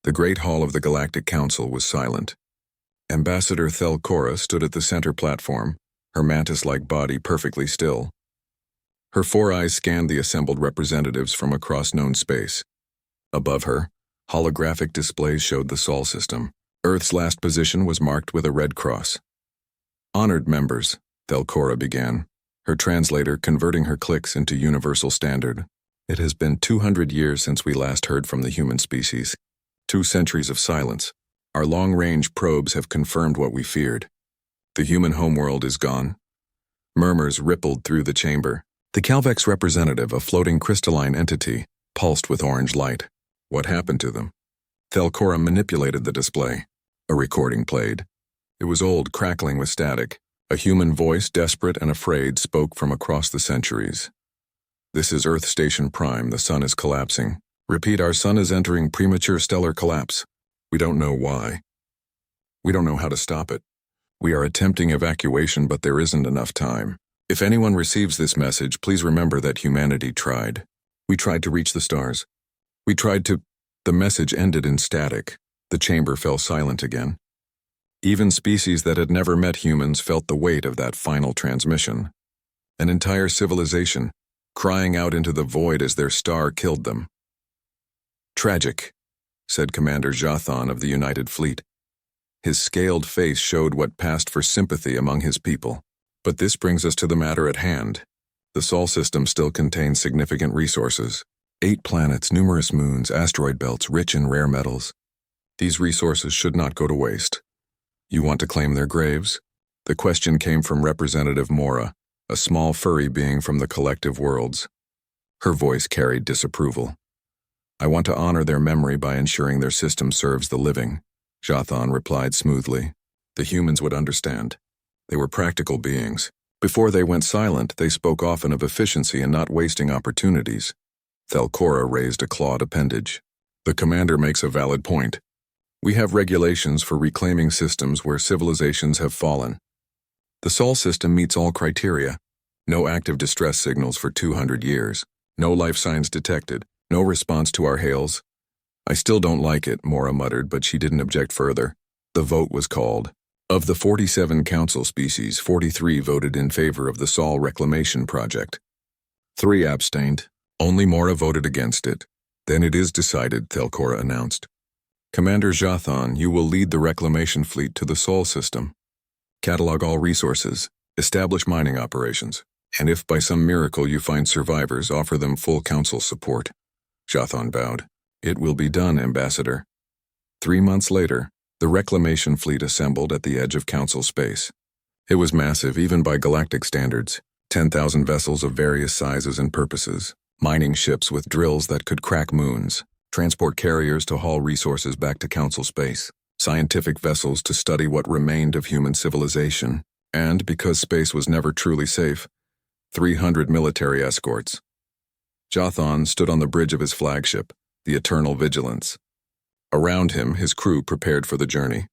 The great hall of the Galactic Council was silent. Ambassador Thelcora stood at the center platform, her mantis-like body perfectly still. Her 4 eyes scanned the assembled representatives from across known space. Above her, holographic displays showed the Sol system. Earth's last position was marked with a red cross. "Honored members," Thelcora began, her translator converting her clicks into universal standard. "It has been 200 years since we last heard from the human species. 2 centuries of silence. Our long-range probes have confirmed what we feared. The human homeworld is gone." Murmurs rippled through the chamber. The Calvex representative, a floating crystalline entity, pulsed with orange light. What happened to them? Thelcora manipulated the display. A recording played. It was old, crackling with static. A human voice, desperate and afraid, spoke from across the centuries. "This is Earth Station Prime. The sun is collapsing. Repeat, our sun is entering premature stellar collapse. We don't know why. We don't know how to stop it. We are attempting evacuation, but there isn't enough time. If anyone receives this message, please remember that humanity tried. We tried to reach the stars. We tried to—" The message ended in static. The chamber fell silent again. Even species that had never met humans felt the weight of that final transmission. An entire civilization, crying out into the void as their star killed them. "Tragic," said Commander Jathan of the United Fleet. His scaled face showed what passed for sympathy among his people. "But this brings us to the matter at hand. The Sol system still contains significant resources. 8 planets, numerous moons, asteroid belts, rich in rare metals. These resources should not go to waste. You want to claim their graves?" The question came from Representative Mora, a small furry being from the collective worlds. Her voice carried disapproval. "I want to honor their memory by ensuring their system serves the living," Jathan replied smoothly. "The humans would understand. They were practical beings. Before they went silent, they spoke often of efficiency and not wasting opportunities." Thelcora raised a clawed appendage. "The commander makes a valid point. We have regulations for reclaiming systems where civilizations have fallen. The Sol system meets all criteria. No active distress signals for 200 years. No life signs detected. No response to our hails." "I still don't like it," Mora muttered, but she didn't object further. The vote was called. Of the 47 council species, 43 voted in favor of the Sol Reclamation Project. 3 abstained. Only Mora voted against it. "Then it is decided," Thelcora announced. "Commander Jathan, you will lead the reclamation fleet to the Sol system. Catalog all resources, establish mining operations, and if by some miracle you find survivors, offer them full council support." Jathan bowed. "It will be done, Ambassador." 3 months later, the reclamation fleet assembled at the edge of council space. It was massive, even by galactic standards. 10,000 vessels of various sizes and purposes. Mining ships with drills that could crack moons. Transport carriers to haul resources back to council space. Scientific vessels to study what remained of human civilization. And, because space was never truly safe, 300 military escorts. Jathan stood on the bridge of his flagship, the Eternal Vigilance. Around him, his crew prepared for the journey.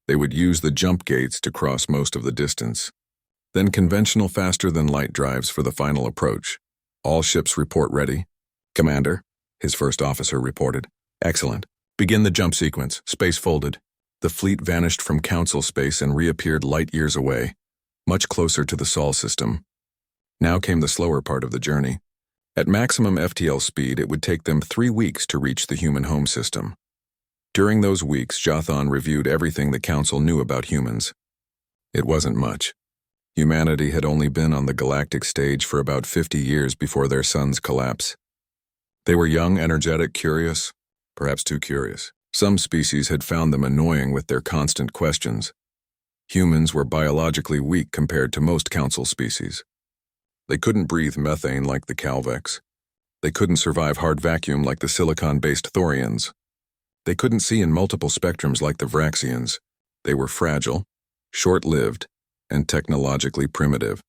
They would use the jump gates to cross most of the distance. Then conventional faster-than-light drives for the final approach. "All ships report ready." "Commander," his first officer reported. "Excellent. Begin the jump sequence. Space folded." The fleet vanished from council space and reappeared light years away, much closer to the Sol system. Now came the slower part of the journey. At maximum FTL speed, it would take them 3 weeks to reach the human home system. During those weeks, Jathan reviewed everything the Council knew about humans. It wasn't much. Humanity had only been on the galactic stage for about 50 years before their sun's collapse. They were young, energetic, curious, perhaps too curious. Some species had found them annoying with their constant questions. Humans were biologically weak compared to most Council species. They couldn't breathe methane like the Calvex. They couldn't survive hard vacuum like the silicon-based Thorians. They couldn't see in multiple spectrums like the Vraxians. They were fragile, short-lived, and technologically primitive.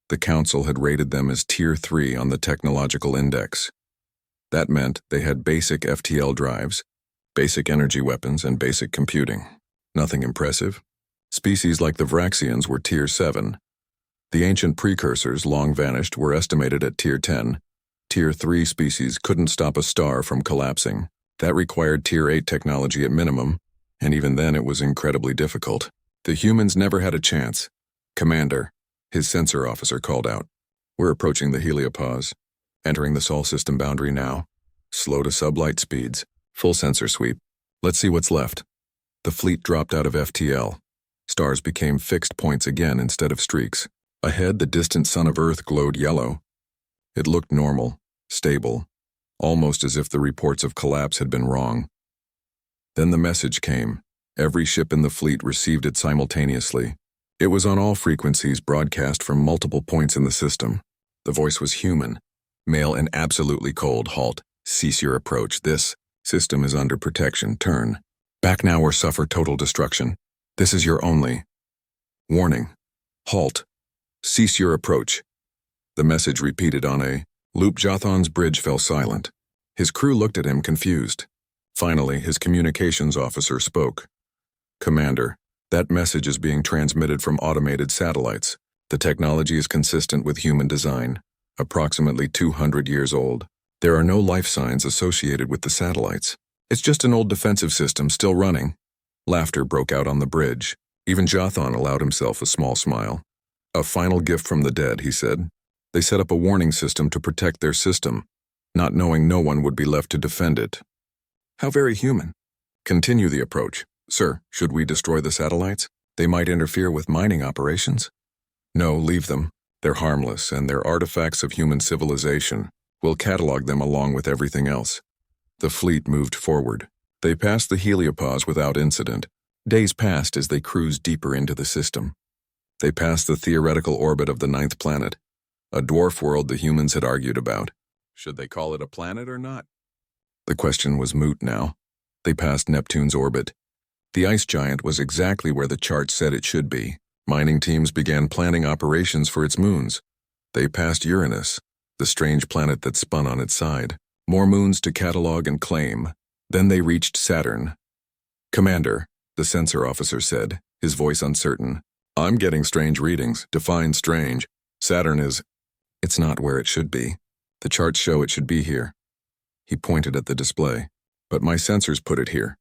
The Council had rated them as Tier 3 on the Technological Index. That meant they had basic FTL drives, basic energy weapons, and basic computing. Nothing impressive. Species like the Vraxians were Tier 7. The ancient precursors, long vanished, were estimated at Tier 10. Tier 3 species couldn't stop a star from collapsing. That required Tier 8 technology at minimum, and even then it was incredibly difficult. The humans never had a chance. "Commander," his sensor officer called out. "We're approaching the heliopause. Entering the Sol system boundary now. Slow to sublight speeds. Full sensor sweep. Let's see what's left." The fleet dropped out of FTL. Stars became fixed points again instead of streaks. Ahead, the distant sun of Earth glowed yellow. It looked normal, stable, almost as if the reports of collapse had been wrong. Then the message came. Every ship in the fleet received it simultaneously. It was on all frequencies, broadcast from multiple points in the system. The voice was human, male and absolutely cold. "Halt. Cease your approach. This system is under protection. Turn back now or suffer total destruction. This is your only warning. Halt. Cease your approach." The message repeated on a loop. Jothan's bridge fell silent. His crew looked at him confused. Finally, his communications officer spoke. "Commander, that message is being transmitted from automated satellites. The technology is consistent with human design, approximately 200 years old. There are no life signs associated with the satellites. It's just an old defensive system still running." Laughter broke out on the bridge. Even Jothan allowed himself a small smile. "A final gift from the dead," he said. "They set up a warning system to protect their system, not knowing no one would be left to defend it." "How very human." "Continue the approach. Sir, should we destroy the satellites? They might interfere with mining operations." "No, leave them. They're harmless, and they're artifacts of human civilization. We'll catalog them along with everything else." The fleet moved forward. They passed the heliopause without incident. Days passed as they cruised deeper into the system. They passed the theoretical orbit of the 9th planet, a dwarf world the humans had argued about. Should they call it a planet or not? The question was moot now. They passed Neptune's orbit. The ice giant was exactly where the chart said it should be. Mining teams began planning operations for its moons. They passed Uranus, the strange planet that spun on its side. More moons to catalog and claim. Then they reached Saturn. "Commander," the sensor officer said, his voice uncertain. "I'm getting strange readings. Define strange. Saturn is..." "It's not where it should be. The charts show it should be here." He pointed at the display. "But my sensors put it here."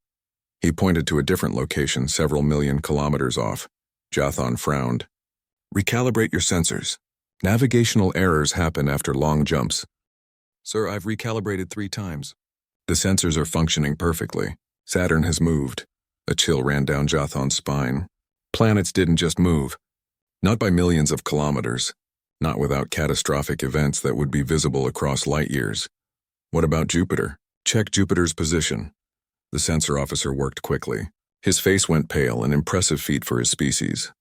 He pointed to a different location several million kilometers off. Jothan frowned. "Recalibrate your sensors. Navigational errors happen after long jumps." "Sir, I've recalibrated 3 times. The sensors are functioning perfectly. Saturn has moved." A chill ran down Jothan's spine. Planets didn't just move. Not by millions of kilometers. Not without catastrophic events that would be visible across light years. "What about Jupiter? Check Jupiter's position." The sensor officer worked quickly. His face went pale, an impressive feat for his species.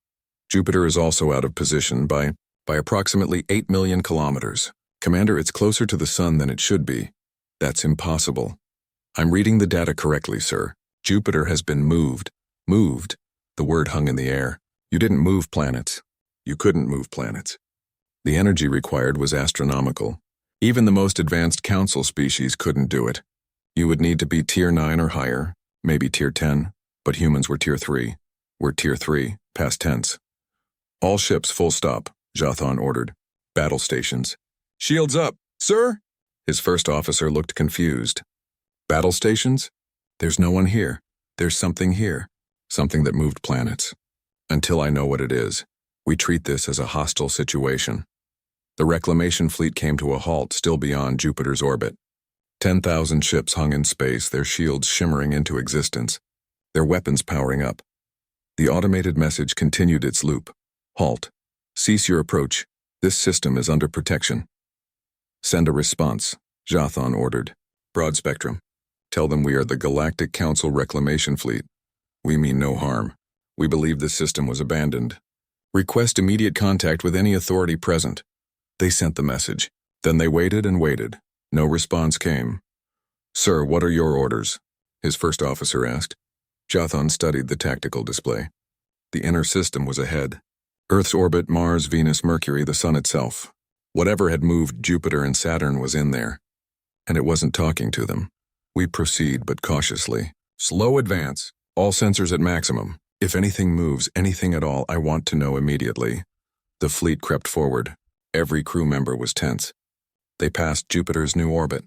"Jupiter is also out of position by approximately 8 million kilometers. Commander, it's closer to the sun than it should be." "That's impossible." "I'm reading the data correctly, sir. Jupiter has been moved." "Moved?" The word hung in the air. "You didn't move planets. You couldn't move planets." The energy required was astronomical. Even the most advanced council species couldn't do it. You would need to be Tier 9 or higher, maybe Tier 10, but humans were Tier 3. We're Tier 3, past tense. "All ships full stop," Jothan ordered. "Battle stations." "Shields up, sir?" His first officer looked confused. "Battle stations? There's no one here. There's something here. Something that moved planets. Until I know what it is, we treat this as a hostile situation." The reclamation fleet came to a halt still beyond Jupiter's orbit. 10,000 ships hung in space, their shields shimmering into existence, their weapons powering up. The automated message continued its loop. "Halt. Cease your approach. This system is under protection." "Send a response," Jothan ordered. "Broad spectrum. Tell them we are the Galactic Council Reclamation Fleet. We mean no harm. We believe this system was abandoned. Request immediate contact with any authority present." They sent the message. Then they waited and waited. No response came. "Sir, what are your orders?" his first officer asked. Jothan studied the tactical display. The inner system was ahead. Earth's orbit, Mars, Venus, Mercury, the Sun itself. Whatever had moved Jupiter and Saturn was in there. And it wasn't talking to them. "We proceed, but cautiously. Slow advance. All sensors at maximum. If anything moves, anything at all, I want to know immediately." The fleet crept forward. Every crew member was tense. They passed Jupiter's new orbit.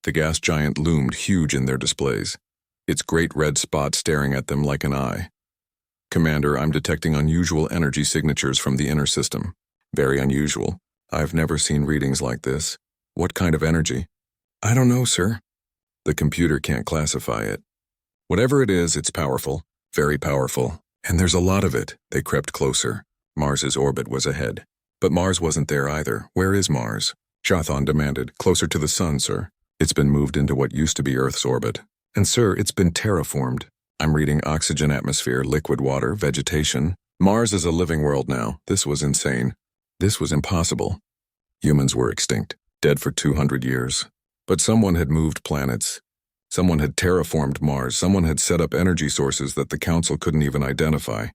The gas giant loomed huge in their displays, its great red spot staring at them like an eye. Commander, I'm detecting unusual energy signatures from the inner system. Very unusual. I've never seen readings like this. What kind of energy? I don't know, sir. The computer can't classify it. Whatever it is, it's powerful. Very powerful. And there's a lot of it. They crept closer. Mars's orbit was ahead. But Mars wasn't there either. Where is Mars? Jothan demanded. Closer to the sun, sir. It's been moved into what used to be Earth's orbit. And sir, it's been terraformed. I'm reading oxygen atmosphere, liquid water, vegetation. Mars is a living world now. This was insane. This was impossible. Humans were extinct, dead for 200 years. But someone had moved planets. Someone had terraformed Mars. Someone had set up energy sources that the Council couldn't even identify.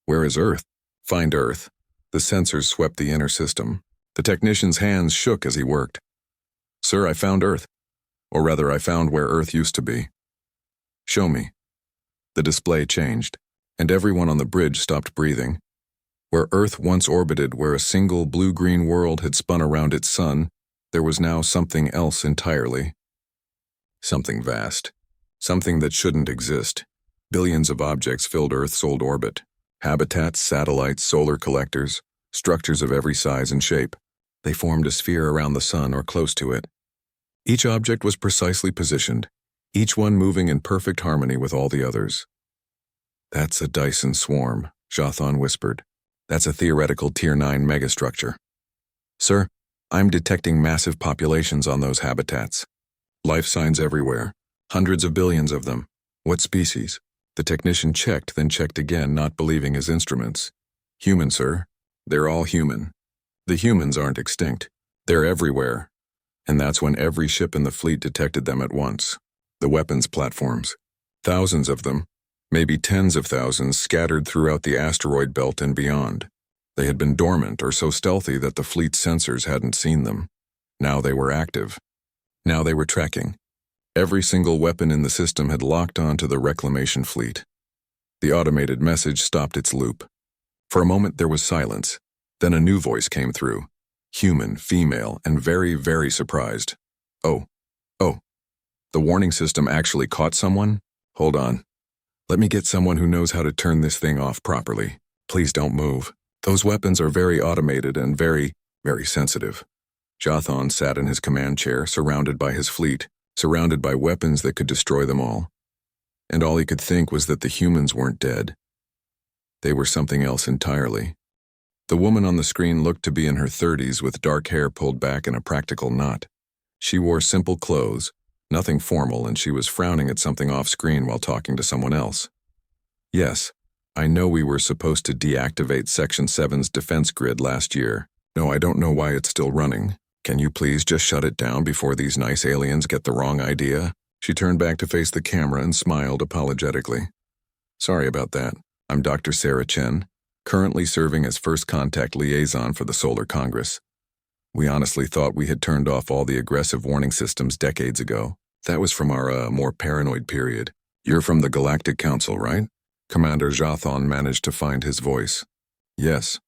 Where is Earth? Find Earth. The sensors swept the inner system. The technician's hands shook as he worked. Sir, I found Earth. Or rather, I found where Earth used to be. Show me. The display changed, and everyone on the bridge stopped breathing. Where Earth once orbited, where a single blue-green world had spun around its sun, there was now something else entirely. Something vast. Something that shouldn't exist. Billions of objects filled Earth's old orbit. Habitats, satellites, solar collectors, structures of every size and shape. They formed a sphere around the sun or close to it. Each object was precisely positioned, each one moving in perfect harmony with all the others. That's a Dyson swarm, Jothan whispered. That's a theoretical Tier 9 megastructure. Sir, I'm detecting massive populations on those habitats. Life signs everywhere, hundreds of billions of them. What species? The technician checked, then checked again, not believing his instruments. Human, sir. They're all human. The humans aren't extinct. They're everywhere. And that's when every ship in the fleet detected them at once. The weapons platforms. Thousands of them, maybe tens of thousands, scattered throughout the asteroid belt and beyond. They had been dormant or so stealthy that the fleet's sensors hadn't seen them. Now they were active. Now they were tracking. Every single weapon in the system had locked onto the reclamation fleet. The automated message stopped its loop. For a moment there was silence. Then a new voice came through. Human, female, and very, very surprised. Oh. The warning system actually caught someone? Hold on. Let me get someone who knows how to turn this thing off properly. Please don't move. Those weapons are very automated and very, very sensitive. Jothan sat in his command chair, surrounded by his fleet, surrounded by weapons that could destroy them all. And all he could think was that the humans weren't dead. They were something else entirely. The woman on the screen looked to be in her 30s with dark hair pulled back in a practical knot. She wore simple clothes, nothing formal, and she was frowning at something off-screen while talking to someone else. Yes, I know we were supposed to deactivate Section 7's defense grid last year. No, I don't know why it's still running. Can you please just shut it down before these nice aliens get the wrong idea? She turned back to face the camera and smiled apologetically. Sorry about that. I'm Dr. Sarah Chen, currently serving as First Contact Liaison for the Solar Congress. We honestly thought we had turned off all the aggressive warning systems decades ago. That was from our more paranoid period. You're from the Galactic Council, right? Commander Jothan managed to find his voice. Yes.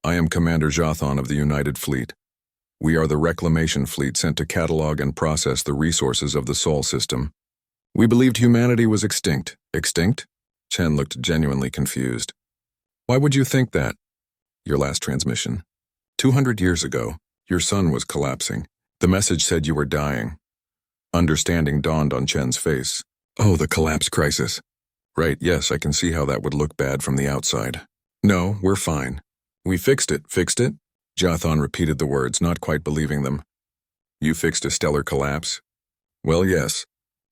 I am Commander Jothan of the United Fleet. We are the reclamation fleet sent to catalog and process the resources of the Sol system. We believed humanity was extinct. Extinct? Chen looked genuinely confused. Why would you think that? Your last transmission. 200 years ago, your sun was collapsing. The message said you were dying. Understanding dawned on Chen's face. Oh, the collapse crisis. Right, yes, I can see how that would look bad from the outside. No, we're fine. We fixed it. Fixed it? Jothan repeated the words, not quite believing them. You fixed a stellar collapse? Well, yes.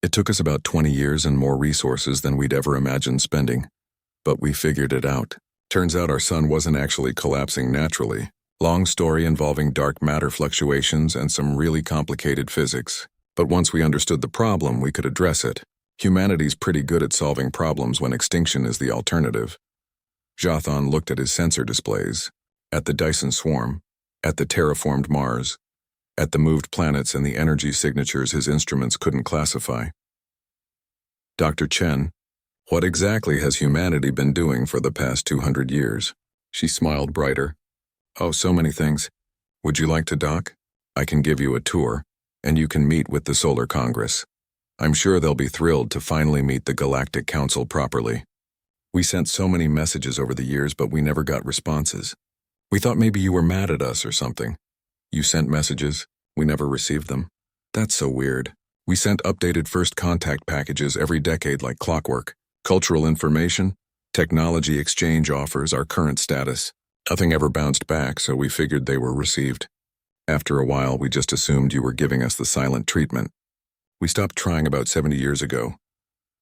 It took us about 20 years and more resources than we'd ever imagined spending. But we figured it out. Turns out our sun wasn't actually collapsing naturally. Long story involving dark matter fluctuations and some really complicated physics. But once we understood the problem, we could address it. Humanity's pretty good at solving problems when extinction is the alternative. Jothan looked at his sensor displays, at the Dyson swarm, at the terraformed Mars, at the moved planets and the energy signatures his instruments couldn't classify. Dr. Chen, what exactly has humanity been doing for the past 200 years? She smiled brighter. Oh, so many things. Would you like to dock? I can give you a tour. and you can meet with the Solar Congress. I'm sure they'll be thrilled to finally meet the Galactic Council properly. We sent so many messages over the years, but we never got responses. We thought maybe you were mad at us or something. You sent messages, we never received them. That's so weird. We sent updated first contact packages every decade like clockwork. Cultural information, technology exchange offers, our current status. Nothing ever bounced back, so we figured they were received. After a while, we just assumed you were giving us the silent treatment. We stopped trying about 70 years ago.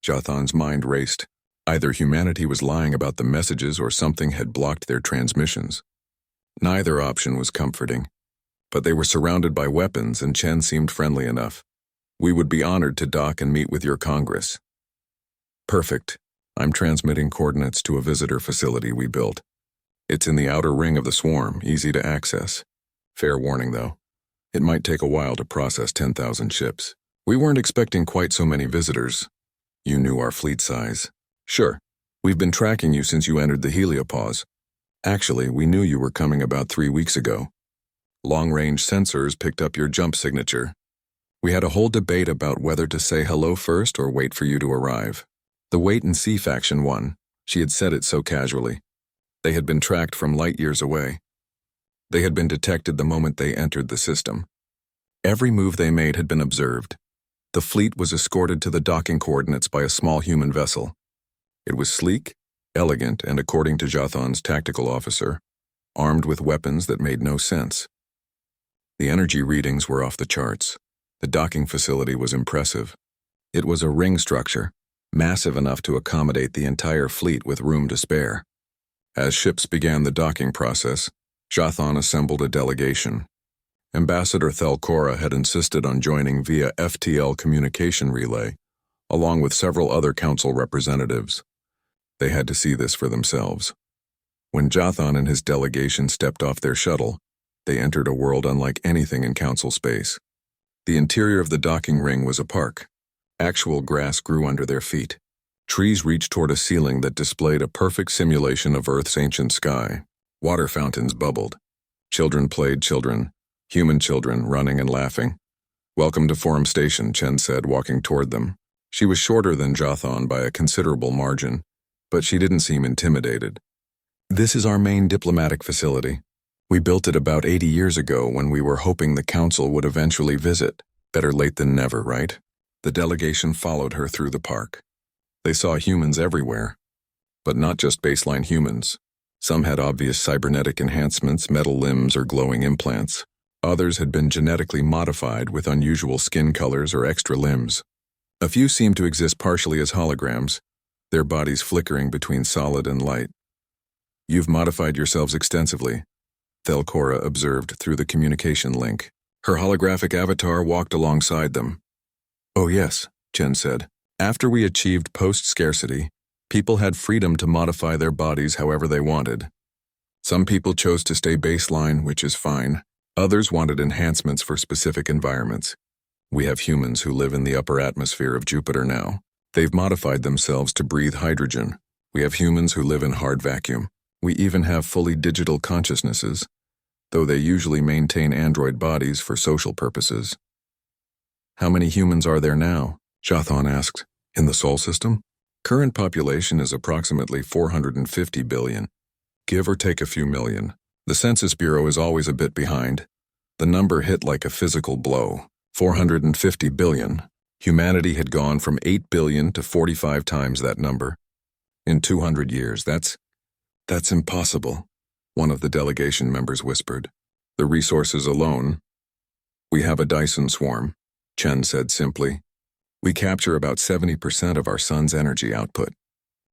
Jathan's mind raced. Either humanity was lying about the messages or something had blocked their transmissions. Neither option was comforting. But they were surrounded by weapons and Chen seemed friendly enough. We would be honored to dock and meet with your Congress. Perfect. I'm transmitting coordinates to a visitor facility we built. It's in the outer ring of the swarm, easy to access. Fair warning though. It might take a while to process 10,000 ships. We weren't expecting quite so many visitors. You knew our fleet size. Sure. We've been tracking you since you entered the heliopause. Actually, we knew you were coming about 3 weeks ago. Long-range sensors picked up your jump signature. We had a whole debate about whether to say hello first or wait for you to arrive. The wait-and-see faction won. She had said it so casually. They had been tracked from light years away. They had been detected the moment they entered the system. Every move they made had been observed. The fleet was escorted to the docking coordinates by a small human vessel. It was sleek, elegant, and according to Jathan's tactical officer, armed with weapons that made no sense. The energy readings were off the charts. The docking facility was impressive. It was a ring structure, massive enough to accommodate the entire fleet with room to spare. As ships began the docking process, Jathan assembled a delegation. Ambassador Thelcora had insisted on joining via FTL communication relay, along with several other council representatives. They had to see this for themselves. When Jathan and his delegation stepped off their shuttle, they entered a world unlike anything in council space. The interior of the docking ring was a park. Actual grass grew under their feet. Trees reached toward a ceiling that displayed a perfect simulation of Earth's ancient sky. Water fountains bubbled. Children played children, human children running and laughing. Welcome to Forum Station, Chen said, walking toward them. She was shorter than Jathan by a considerable margin, but she didn't seem intimidated. This is our main diplomatic facility. We built it about 80 years ago when we were hoping the council would eventually visit. Better late than never, right? The delegation followed her through the park. They saw humans everywhere, but not just baseline humans. Some had obvious cybernetic enhancements, metal limbs, or glowing implants. Others had been genetically modified with unusual skin colors or extra limbs. A few seemed to exist partially as holograms, their bodies flickering between solid and light. You've modified yourselves extensively, Thelcora observed through the communication link. Her holographic avatar walked alongside them. Oh yes, Chen said. After we achieved post-scarcity, people had freedom to modify their bodies however they wanted. Some people chose to stay baseline, which is fine. Others wanted enhancements for specific environments. We have humans who live in the upper atmosphere of Jupiter now. They've modified themselves to breathe hydrogen. We have humans who live in hard vacuum. We even have fully digital consciousnesses, though they usually maintain android bodies for social purposes. How many humans are there now? Jathan asked. In the Sol system? Current population is approximately 450 billion, give or take a few million. The Census Bureau is always a bit behind. The number hit like a physical blow. 450 billion. Humanity had gone from 8 billion to 45 times that number. In 200 years, that's impossible, one of the delegation members whispered. The resources alone. We have a Dyson swarm, Chen said simply. We capture about 70% of our sun's energy output.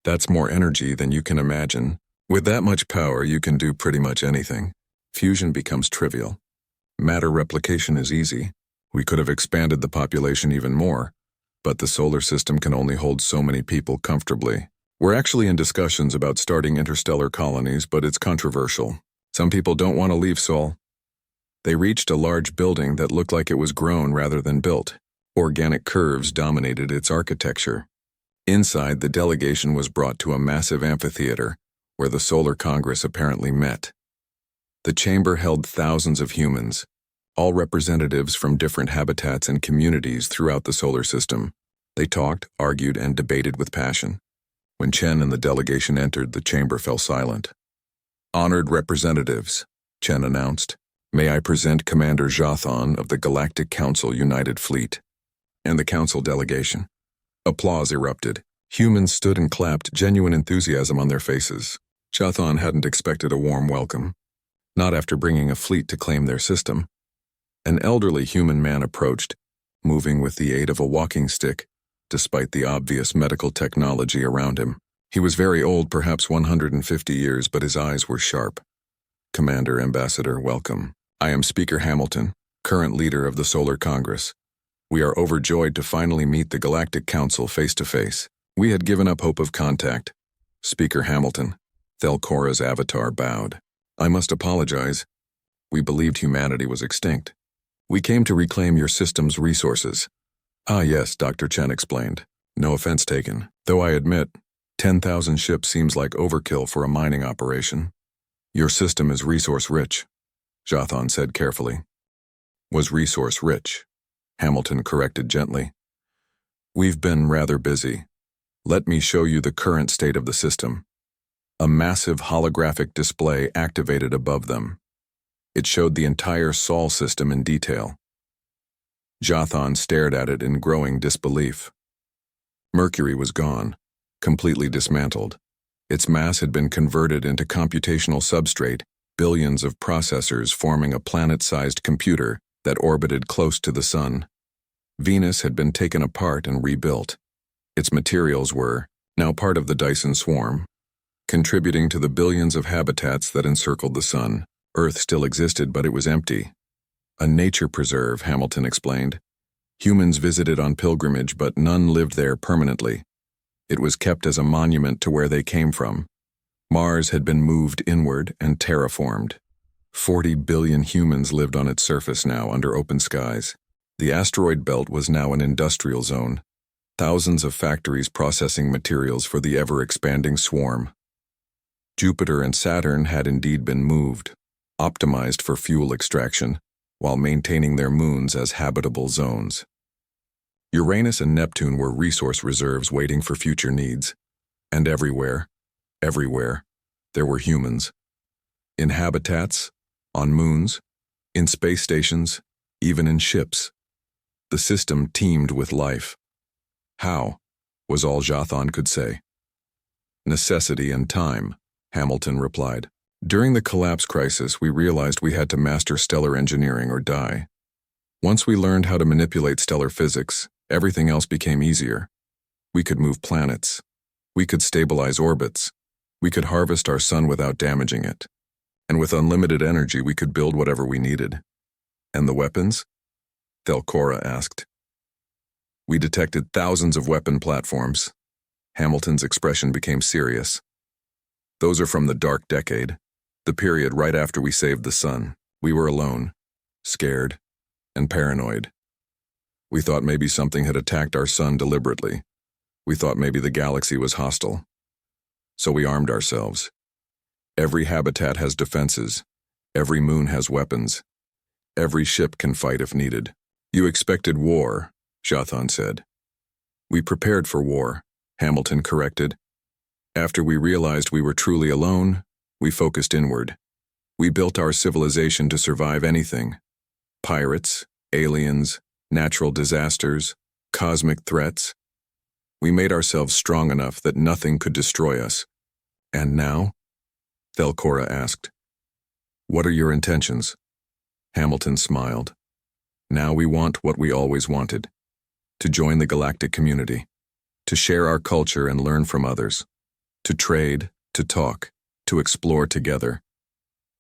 That's more energy than you can imagine. With that much power, you can do pretty much anything. Fusion becomes trivial. Matter replication is easy. We could have expanded the population even more, but the solar system can only hold so many people comfortably. We're actually in discussions about starting interstellar colonies, but it's controversial. Some people don't want to leave Sol. They reached a large building that looked like it was grown rather than built. Organic curves dominated its architecture. Inside, the delegation was brought to a massive amphitheater, where the Solar Congress apparently met. The chamber held thousands of humans, all representatives from different habitats and communities throughout the solar system. They talked, argued, and debated with passion. When Chen and the delegation entered, the chamber fell silent. "Honored representatives," Chen announced, "may I present Commander Jathan of the Galactic Council United Fleet." And the council delegation. Applause erupted. Humans stood and clapped, genuine enthusiasm on their faces. Jathan hadn't expected a warm welcome. Not after bringing a fleet to claim their system. An elderly human man approached, moving with the aid of a walking stick, despite the obvious medical technology around him. He was very old, perhaps 150 years, but his eyes were sharp. "Commander, Ambassador, welcome. I am Speaker Hamilton, current leader of the Solar Congress. We are overjoyed to finally meet the Galactic Council face to face. We had given up hope of contact." Speaker Hamilton, Thelcora's avatar, bowed. "I must apologize. We believed humanity was extinct. We came to reclaim your system's resources." "Ah yes," Dr. Chen explained. "No offense taken, though I admit, 10,000 ships seems like overkill for a mining operation." "Your system is resource-rich," Jathan said carefully. "Was resource-rich," Hamilton corrected gently. "We've been rather busy. Let me show you the current state of the system." A massive holographic display activated above them. It showed the entire Sol system in detail. Jathan stared at it in growing disbelief. Mercury was gone, completely dismantled. Its mass had been converted into computational substrate, billions of processors forming a planet-sized computer that orbited close to the Sun. Venus had been taken apart and rebuilt. Its materials were, now part of the Dyson swarm, contributing to the billions of habitats that encircled the Sun. Earth still existed, but it was empty. "A nature preserve," Hamilton explained. "Humans visited on pilgrimage, but none lived there permanently. It was kept as a monument to where they came from. Mars had been moved inward and terraformed. 40 billion humans lived on its surface now under open skies. The asteroid belt was now an industrial zone. Thousands of factories processing materials for the ever-expanding swarm. Jupiter and Saturn had indeed been moved, optimized for fuel extraction, while maintaining their moons as habitable zones. Uranus and Neptune were resource reserves waiting for future needs. And everywhere, there were humans. In habitats, on moons, in space stations, even in ships. The system teemed with life. How, was all Jathan could say. "Necessity and time," Hamilton replied. "During the collapse crisis, we realized we had to master stellar engineering or die. Once we learned how to manipulate stellar physics, everything else became easier. We could move planets. We could stabilize orbits. We could harvest our sun without damaging it. And with unlimited energy, we could build whatever we needed." "And the weapons?" Thelcora asked. "We detected thousands of weapon platforms." Hamilton's expression became serious. "Those are from the Dark Decade, the period right after we saved the sun. We were alone, scared, and paranoid. We thought maybe something had attacked our sun deliberately. We thought maybe the galaxy was hostile. So we armed ourselves. Every habitat has defenses. Every moon has weapons. Every ship can fight if needed." "You expected war," Jathan said. "We prepared for war," Hamilton corrected. "After we realized we were truly alone, we focused inward. We built our civilization to survive anything. Pirates, aliens, natural disasters, cosmic threats. We made ourselves strong enough that nothing could destroy us." "And now?" Thelcora asked. "What are your intentions?" Hamilton smiled. "Now we want what we always wanted. To join the galactic community. To share our culture and learn from others. To trade, to talk, to explore together.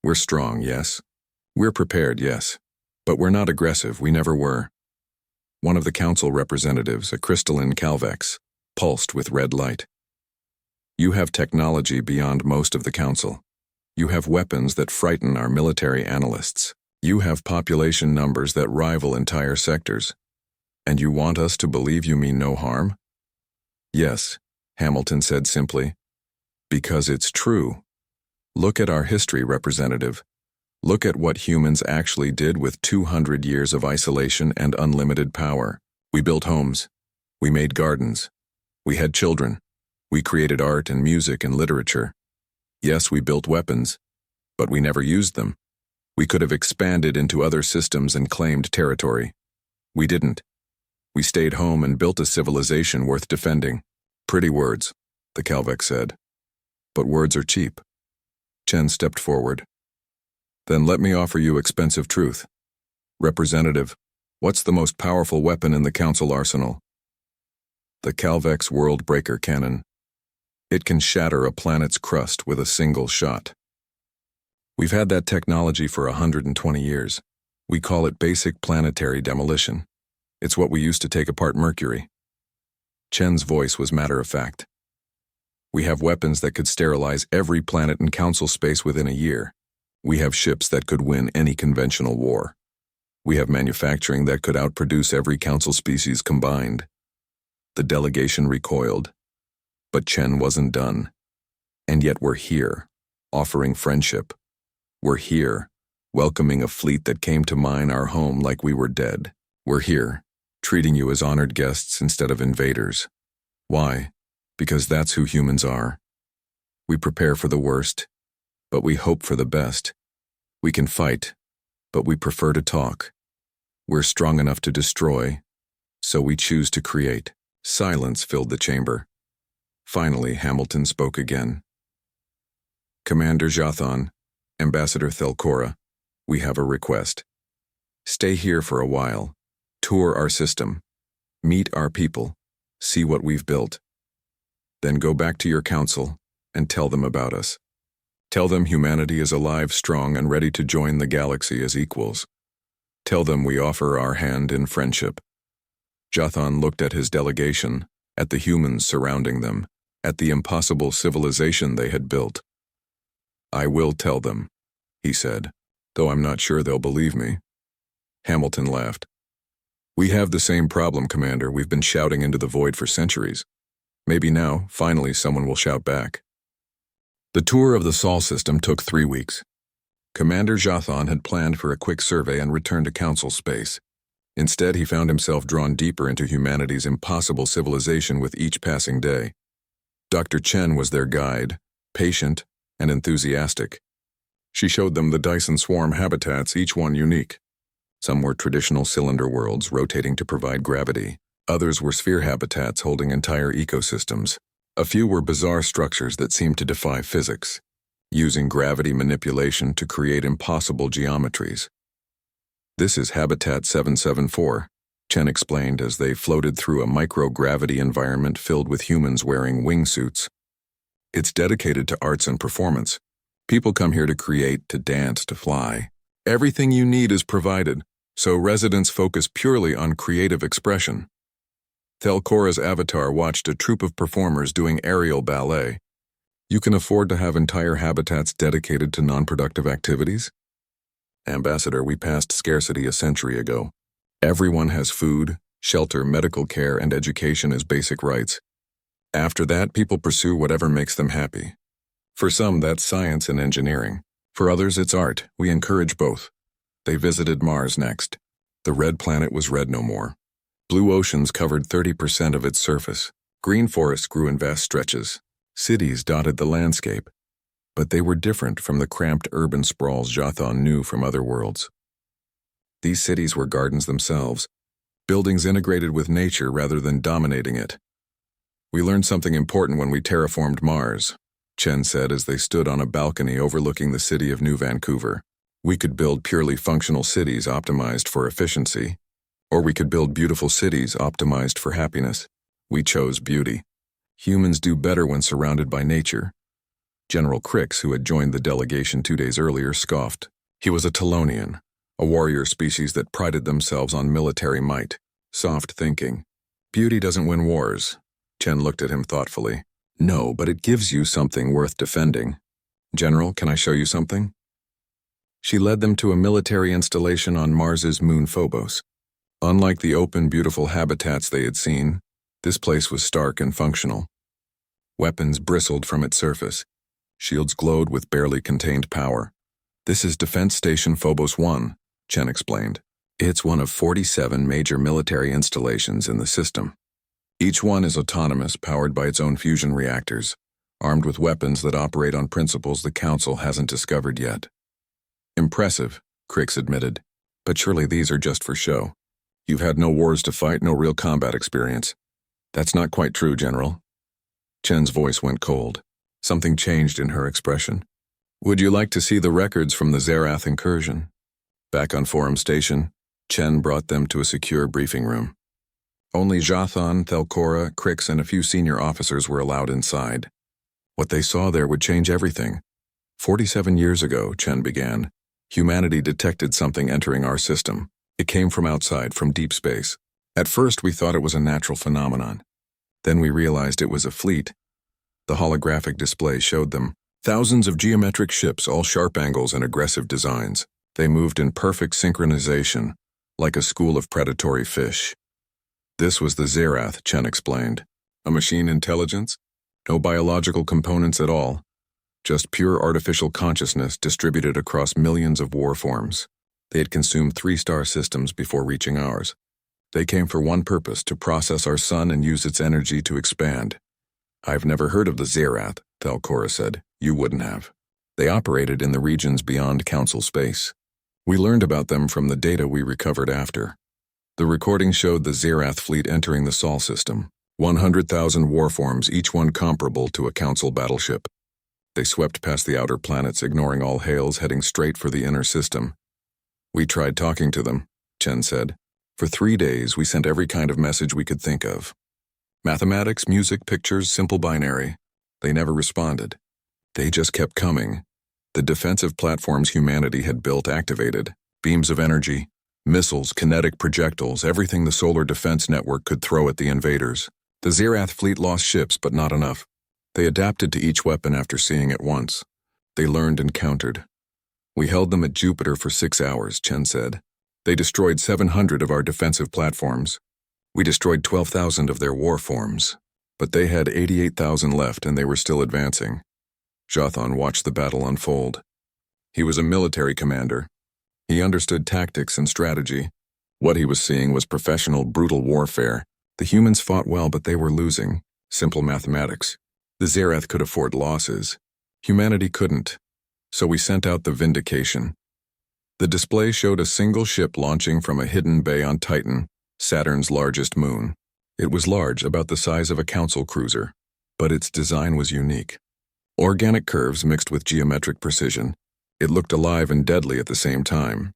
We're strong, yes. We're prepared, yes. But we're not aggressive, we never were." One of the council representatives, a crystalline Calvex, pulsed with red light. "You have technology beyond most of the council. You have weapons that frighten our military analysts. You have population numbers that rival entire sectors. And you want us to believe you mean no harm?" "Yes," Hamilton said simply. "Because it's true. Look at our history, Representative. Look at what humans actually did with 200 years of isolation and unlimited power. We built homes. We made gardens. We had children. We created art and music and literature. Yes, we built weapons, but we never used them. We could have expanded into other systems and claimed territory. We didn't. We stayed home and built a civilization worth defending. Pretty words, the Calvec said. But words are cheap. Chen stepped forward. Then let me offer you expensive truth. Representative, what's the most powerful weapon in the Council arsenal? The Calvec's World Breaker Cannon. It can shatter a planet's crust with a single shot. We've had that technology for 120 years. We call it basic planetary demolition. It's what we used to take apart Mercury. Chen's voice was matter-of-fact. We have weapons that could sterilize every planet in Council space within a year. We have ships that could win any conventional war. We have manufacturing that could outproduce every Council species combined. The delegation recoiled. But Chen wasn't done. And yet we're here, offering friendship. We're here, welcoming a fleet that came to mine our home like we were dead. We're here, treating you as honored guests instead of invaders. Why? Because that's who humans are. We prepare for the worst, but we hope for the best. We can fight, but we prefer to talk. We're strong enough to destroy, so we choose to create. Silence filled the chamber. Finally, Hamilton spoke again. Commander Jathan, Ambassador Thelcora, we have a request. Stay here for a while. Tour our system. Meet our people. See what we've built. Then go back to your council and tell them about us. Tell them humanity is alive, strong, and ready to join the galaxy as equals. Tell them we offer our hand in friendship. Jathan looked at his delegation, at the humans surrounding them, at the impossible civilization they had built. I will tell them, he said, though I'm not sure they'll believe me. Hamilton laughed. We have the same problem, Commander. We've been shouting into the void for centuries. Maybe now, finally, someone will shout back. The tour of the Sol system took 3 weeks. Commander Jathan had planned for a quick survey and return to Council space. Instead, he found himself drawn deeper into humanity's impossible civilization with each passing day. Dr. Chen was their guide, patient and enthusiastic. She showed them the Dyson Swarm habitats, each one unique. Some were traditional cylinder worlds rotating to provide gravity. Others were sphere habitats holding entire ecosystems. A few were bizarre structures that seemed to defy physics, using gravity manipulation to create impossible geometries. This is Habitat 774, Chen explained as they floated through a microgravity environment filled with humans wearing wingsuits. It's dedicated to arts and performance. People come here to create, to dance, to fly. Everything you need is provided, so residents focus purely on creative expression. Thelcora's avatar watched a troupe of performers doing aerial ballet. You can afford to have entire habitats dedicated to non-productive activities? Ambassador, we passed scarcity a century ago. Everyone has food, shelter, medical care, and education as basic rights. After that, people pursue whatever makes them happy. For some, that's science and engineering. For others, it's art. We encourage both. They visited Mars next. The red planet was red no more. Blue oceans covered 30% of its surface. Green forests grew in vast stretches. Cities dotted the landscape. But they were different from the cramped urban sprawls Jathan knew from other worlds. These cities were gardens themselves, buildings integrated with nature rather than dominating it. We learned something important when we terraformed Mars, Chen said as they stood on a balcony overlooking the city of New Vancouver. We could build purely functional cities optimized for efficiency, or we could build beautiful cities optimized for happiness. We chose beauty. Humans do better when surrounded by nature. General Crix, who had joined the delegation 2 days earlier, scoffed. He was a Telonian, a warrior species that prided themselves on military might. Soft thinking. Beauty doesn't win wars. Chen looked at him thoughtfully. No, but it gives you something worth defending. General, can I show you something? She led them to a military installation on Mars's moon Phobos. Unlike the open, beautiful habitats they had seen, this place was stark and functional. Weapons bristled from its surface. Shields glowed with barely contained power. This is Defense Station Phobos 1, Chen explained. It's one of 47 major military installations in the system. Each one is autonomous, powered by its own fusion reactors, armed with weapons that operate on principles the Council hasn't discovered yet. Impressive, Crix admitted, but surely these are just for show. You've had no wars to fight, no real combat experience. That's not quite true, General. Chen's voice went cold. Something changed in her expression. Would you like to see the records from the Zerath incursion? Back on Forum Station, Chen brought them to a secure briefing room. Only Jathan, Thelcora, Crix, and a few senior officers were allowed inside. What they saw there would change everything. 47 years ago, Chen began, humanity detected something entering our system. It came from outside, from deep space. At first, we thought it was a natural phenomenon. Then we realized it was a fleet. The holographic display showed them thousands of geometric ships, all sharp angles and aggressive designs. They moved in perfect synchronization, like a school of predatory fish. This was the Zerath, Chen explained. A machine intelligence? No biological components at all. Just pure artificial consciousness distributed across millions of war forms. They had consumed 3-star systems before reaching ours. They came for one purpose, to process our sun and use its energy to expand. I've never heard of the Zerath, Thelcora said. You wouldn't have. They operated in the regions beyond Council space. We learned about them from the data we recovered after. The recording showed the Zerath fleet entering the Sol system. 100,000 warforms, each one comparable to a Council battleship. They swept past the outer planets, ignoring all hails, heading straight for the inner system. We tried talking to them, Chen said. For 3 days, we sent every kind of message we could think of. Mathematics, music, pictures, simple binary. They never responded. They just kept coming. The defensive platforms humanity had built activated. Beams of energy, missiles, kinetic projectiles, everything the solar defense network could throw at the invaders. The Zerath fleet lost ships, but not enough. They adapted to each weapon after seeing it once. They learned and countered. We held them at Jupiter for 6 hours, Chen said. They destroyed 700 of our defensive platforms. We destroyed 12,000 of their war forms. But they had 88,000 left and they were still advancing. Jathan watched the battle unfold. He was a military commander. He understood tactics and strategy. What he was seeing was professional, brutal warfare. The humans fought well, but they were losing. Simple mathematics. The Zerath could afford losses. Humanity couldn't. So we sent out the Vindication. The display showed a single ship launching from a hidden bay on Titan, Saturn's largest moon. It was large, about the size of a council cruiser, but its design was unique. Organic curves mixed with geometric precision. It looked alive and deadly at the same time.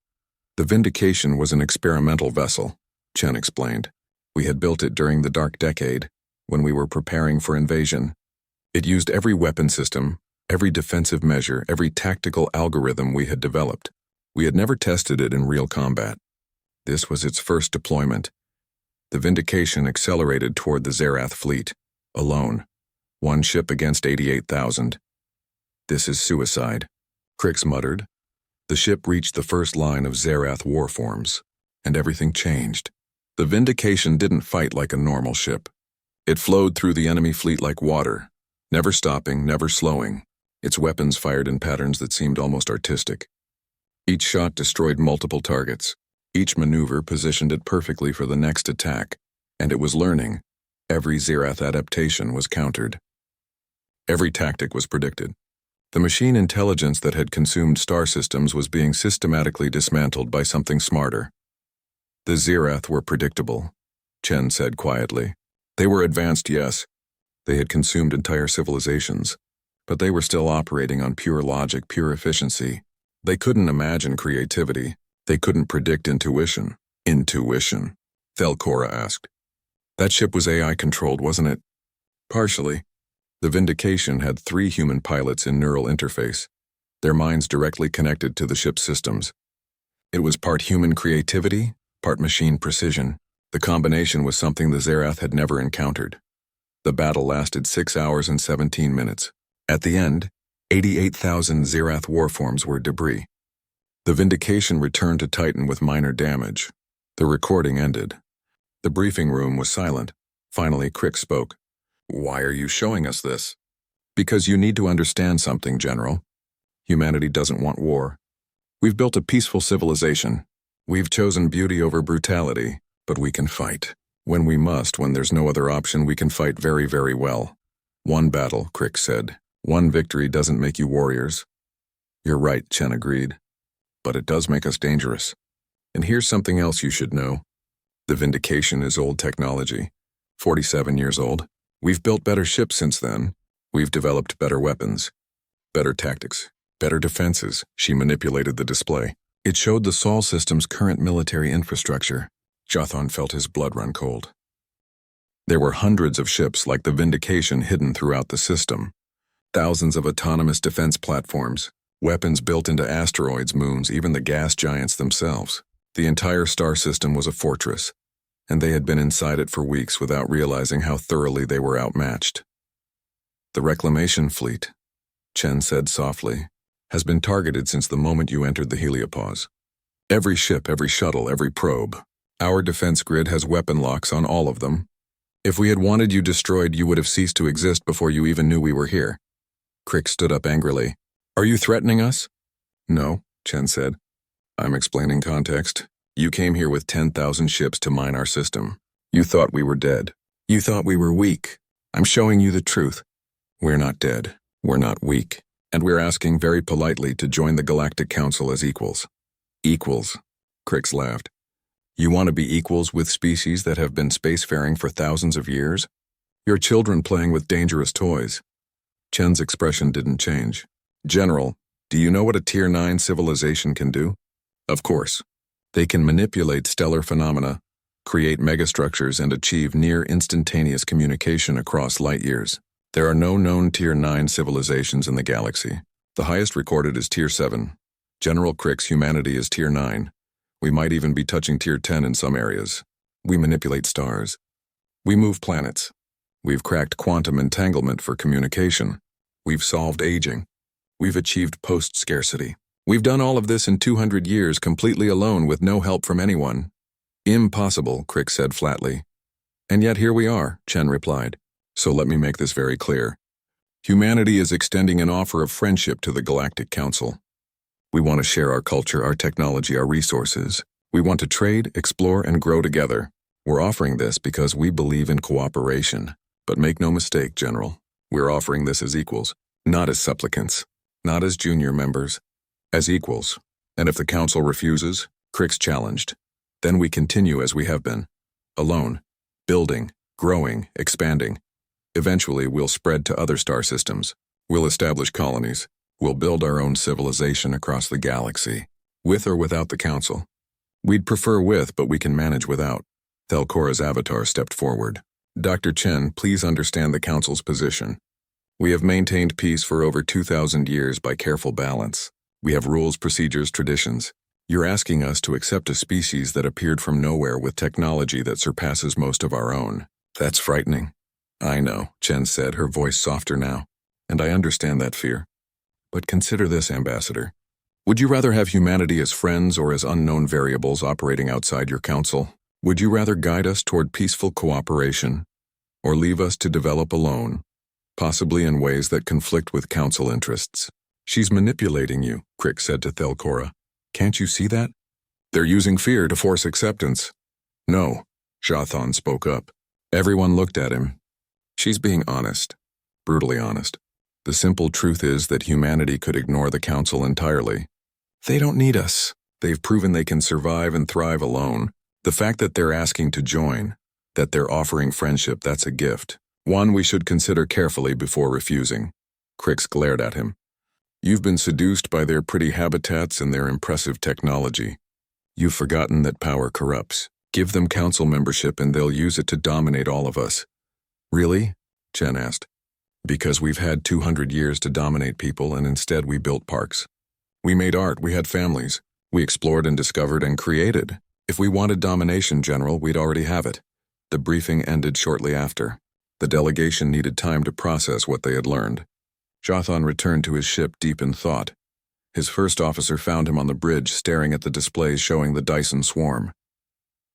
The Vindication was an experimental vessel, Chen explained. We had built it during the Dark Decade, when we were preparing for invasion. It used every weapon system, every defensive measure, every tactical algorithm we had developed. We had never tested it in real combat. This was its first deployment. The Vindication accelerated toward the Zerath fleet, alone. One ship against 88,000. This is suicide, Crix muttered. The ship reached the first line of Zerath warforms, and everything changed. The Vindication didn't fight like a normal ship. It flowed through the enemy fleet like water, never stopping, never slowing. Its weapons fired in patterns that seemed almost artistic. Each shot destroyed multiple targets. Each maneuver positioned it perfectly for the next attack, and it was learning. Every Zerath adaptation was countered. Every tactic was predicted. The machine intelligence that had consumed star systems was being systematically dismantled by something smarter. The Zerath were predictable, Chen said quietly. They were advanced, yes. They had consumed entire civilizations, but they were still operating on pure logic, pure efficiency. They couldn't imagine creativity. They couldn't predict intuition. Intuition? Thelcora asked. That ship was AI-controlled, wasn't it? Partially. The Vindication had 3 human pilots in neural interface, their minds directly connected to the ship's systems. It was part human creativity, part machine precision. The combination was something the Zerath had never encountered. The battle lasted 6 hours and 17 minutes. At the end, 88,000 Zerath warforms were debris. The Vindication returned to Titan with minor damage. The recording ended. The briefing room was silent. Finally, Crix spoke. Why are you showing us this? Because you need to understand something, General. Humanity doesn't want war. We've built a peaceful civilization. We've chosen beauty over brutality, but we can fight. When we must, when there's no other option, we can fight very, very well. One battle, Crick said. One victory doesn't make you warriors. You're right, Chen agreed. But it does make us dangerous. And here's something else you should know. The Vindication is old technology. 47 years old. We've built better ships since then. We've developed better weapons. Better tactics. Better defenses. She manipulated the display. It showed the Sol system's current military infrastructure. Jothan felt his blood run cold. There were hundreds of ships like the Vindication hidden throughout the system. Thousands of autonomous defense platforms. Weapons built into asteroids, moons, even the gas giants themselves. The entire star system was a fortress, and they had been inside it for weeks without realizing how thoroughly they were outmatched. The reclamation fleet, Chen said softly, has been targeted since the moment you entered the heliopause. Every ship, every shuttle, every probe. Our defense grid has weapon locks on all of them. If we had wanted you destroyed, you would have ceased to exist before you even knew we were here. Crick stood up angrily. Are you threatening us? No, Chen said. I'm explaining context. You came here with 10,000 ships to mine our system. You thought we were dead. You thought we were weak. I'm showing you the truth. We're not dead. We're not weak. And we're asking very politely to join the Galactic Council as equals. Equals, Crix laughed. You want to be equals with species that have been spacefaring for thousands of years? You're children playing with dangerous toys. Chen's expression didn't change. General, do you know what a Tier 9 civilization can do? Of course. They can manipulate stellar phenomena, create megastructures, and achieve near-instantaneous communication across light years. There are no known Tier 9 civilizations in the galaxy. The highest recorded is Tier 7. General Crick's humanity is Tier 9. We might even be touching Tier 10 in some areas. We manipulate stars. We move planets. We've cracked quantum entanglement for communication. We've solved aging. We've achieved post-scarcity. We've done all of this in 200 years completely alone with no help from anyone. Impossible, Crick said flatly. And yet here we are, Chen replied. So let me make this very clear. Humanity is extending an offer of friendship to the Galactic Council. We want to share our culture, our technology, our resources. We want to trade, explore, and grow together. We're offering this because we believe in cooperation. But make no mistake, General, we're offering this as equals, not as supplicants, not as junior members. As equals, and if the Council refuses, Crick's challenged, then we continue as we have been, alone, building, growing, expanding. Eventually, we'll spread to other star systems. We'll establish colonies. We'll build our own civilization across the galaxy, with or without the Council. We'd prefer with, but we can manage without. Thelkora's avatar stepped forward. Dr. Chen, please understand the Council's position. We have maintained peace for over 2,000 years by careful balance. We have rules, procedures, traditions. You're asking us to accept a species that appeared from nowhere with technology that surpasses most of our own. That's frightening. I know, Chen said, her voice softer now. And I understand that fear. But consider this, Ambassador. Would you rather have humanity as friends or as unknown variables operating outside your council? Would you rather guide us toward peaceful cooperation or leave us to develop alone, possibly in ways that conflict with council interests? She's manipulating you, Crick said to Thelkora. Can't you see that? They're using fear to force acceptance. No, Jothan spoke up. Everyone looked at him. She's being honest, brutally honest. The simple truth is that humanity could ignore the Council entirely. They don't need us. They've proven they can survive and thrive alone. The fact that they're asking to join, that they're offering friendship, that's a gift. One we should consider carefully before refusing. Crix glared at him. You've been seduced by their pretty habitats and their impressive technology. You've forgotten that power corrupts. Give them council membership and they'll use it to dominate all of us. Really? Chen asked. Because we've had 200 years to dominate people and instead we built parks. We made art, we had families. We explored and discovered and created. If we wanted domination, General, we'd already have it. The briefing ended shortly after. The delegation needed time to process what they had learned. Jothan returned to his ship deep in thought. His first officer found him on the bridge staring at the displays showing the Dyson swarm.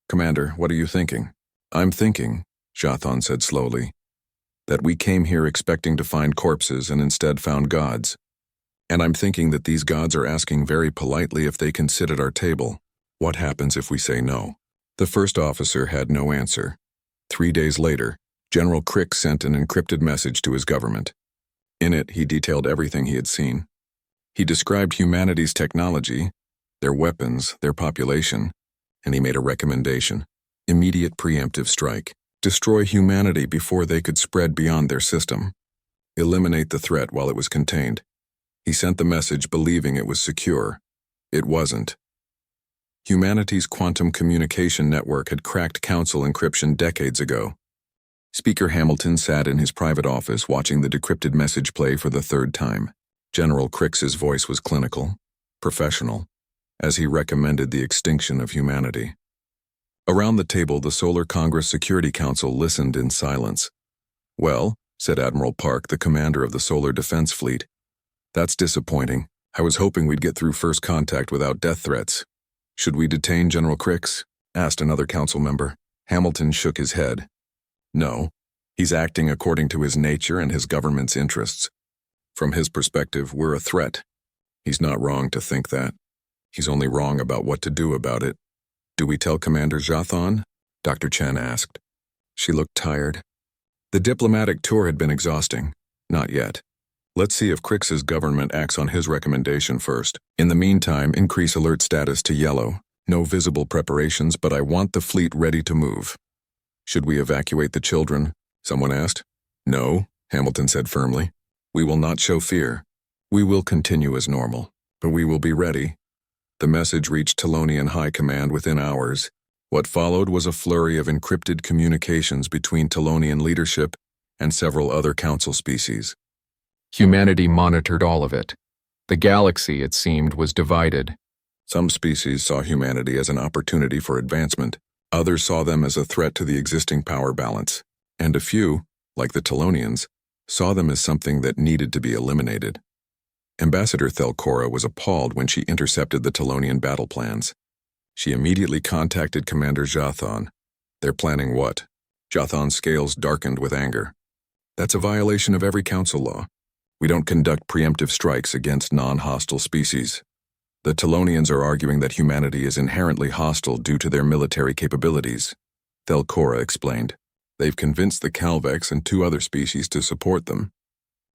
Commander, what are you thinking? I'm thinking, Jothan said slowly, that we came here expecting to find corpses and instead found gods. And I'm thinking that these gods are asking very politely if they can sit at our table. What happens if we say no? The first officer had no answer. 3 days later, General Crick sent an encrypted message to his government. In it, he detailed everything he had seen. He described humanity's technology, their weapons, their population, and he made a recommendation: immediate preemptive strike. Destroy humanity before they could spread beyond their system. Eliminate the threat while it was contained. He sent the message believing it was secure. It wasn't. Humanity's quantum communication network had cracked Council encryption decades ago. Speaker Hamilton sat in his private office watching the decrypted message play for the third time. General Crick's voice was clinical, professional, as he recommended the extinction of humanity. Around the table, the Solar Congress Security Council listened in silence. "Well," said Admiral Park, the commander of the Solar Defense Fleet, "that's disappointing. I was hoping we'd get through first contact without death threats." "Should we detain General Cricks?" asked another council member. Hamilton shook his head. "No, he's acting according to his nature and his government's interests. From his perspective, we're a threat. He's not wrong to think that. He's only wrong about what to do about it." "Do we tell Commander Jathan?" Dr. Chen asked. She looked tired. The diplomatic tour had been exhausting. Not yet. Let's see if Cricks's government acts on his recommendation first. In the meantime, increase alert status to yellow. No visible preparations, but I want the fleet ready to move. "Should we evacuate the children?" someone asked. "No," Hamilton said firmly. "We will not show fear. We will continue as normal, but we will be ready." The message reached Telonian High Command within hours. What followed was a flurry of encrypted communications between Telonian leadership and several other council species. Humanity monitored all of it. The galaxy, it seemed, was divided. Some species saw humanity as an opportunity for advancement. Others saw them as a threat to the existing power balance. And a few, like the Telonians, saw them as something that needed to be eliminated. Ambassador Thelcora was appalled when she intercepted the Telonian battle plans. She immediately contacted Commander Jathan. "They're planning what?" Jathan's scales darkened with anger. "That's a violation of every council law. We don't conduct preemptive strikes against non-hostile species. The Telonians are arguing that humanity is inherently hostile due to their military capabilities," Thelcora explained. "They've convinced the Calvex and 2 other species to support them.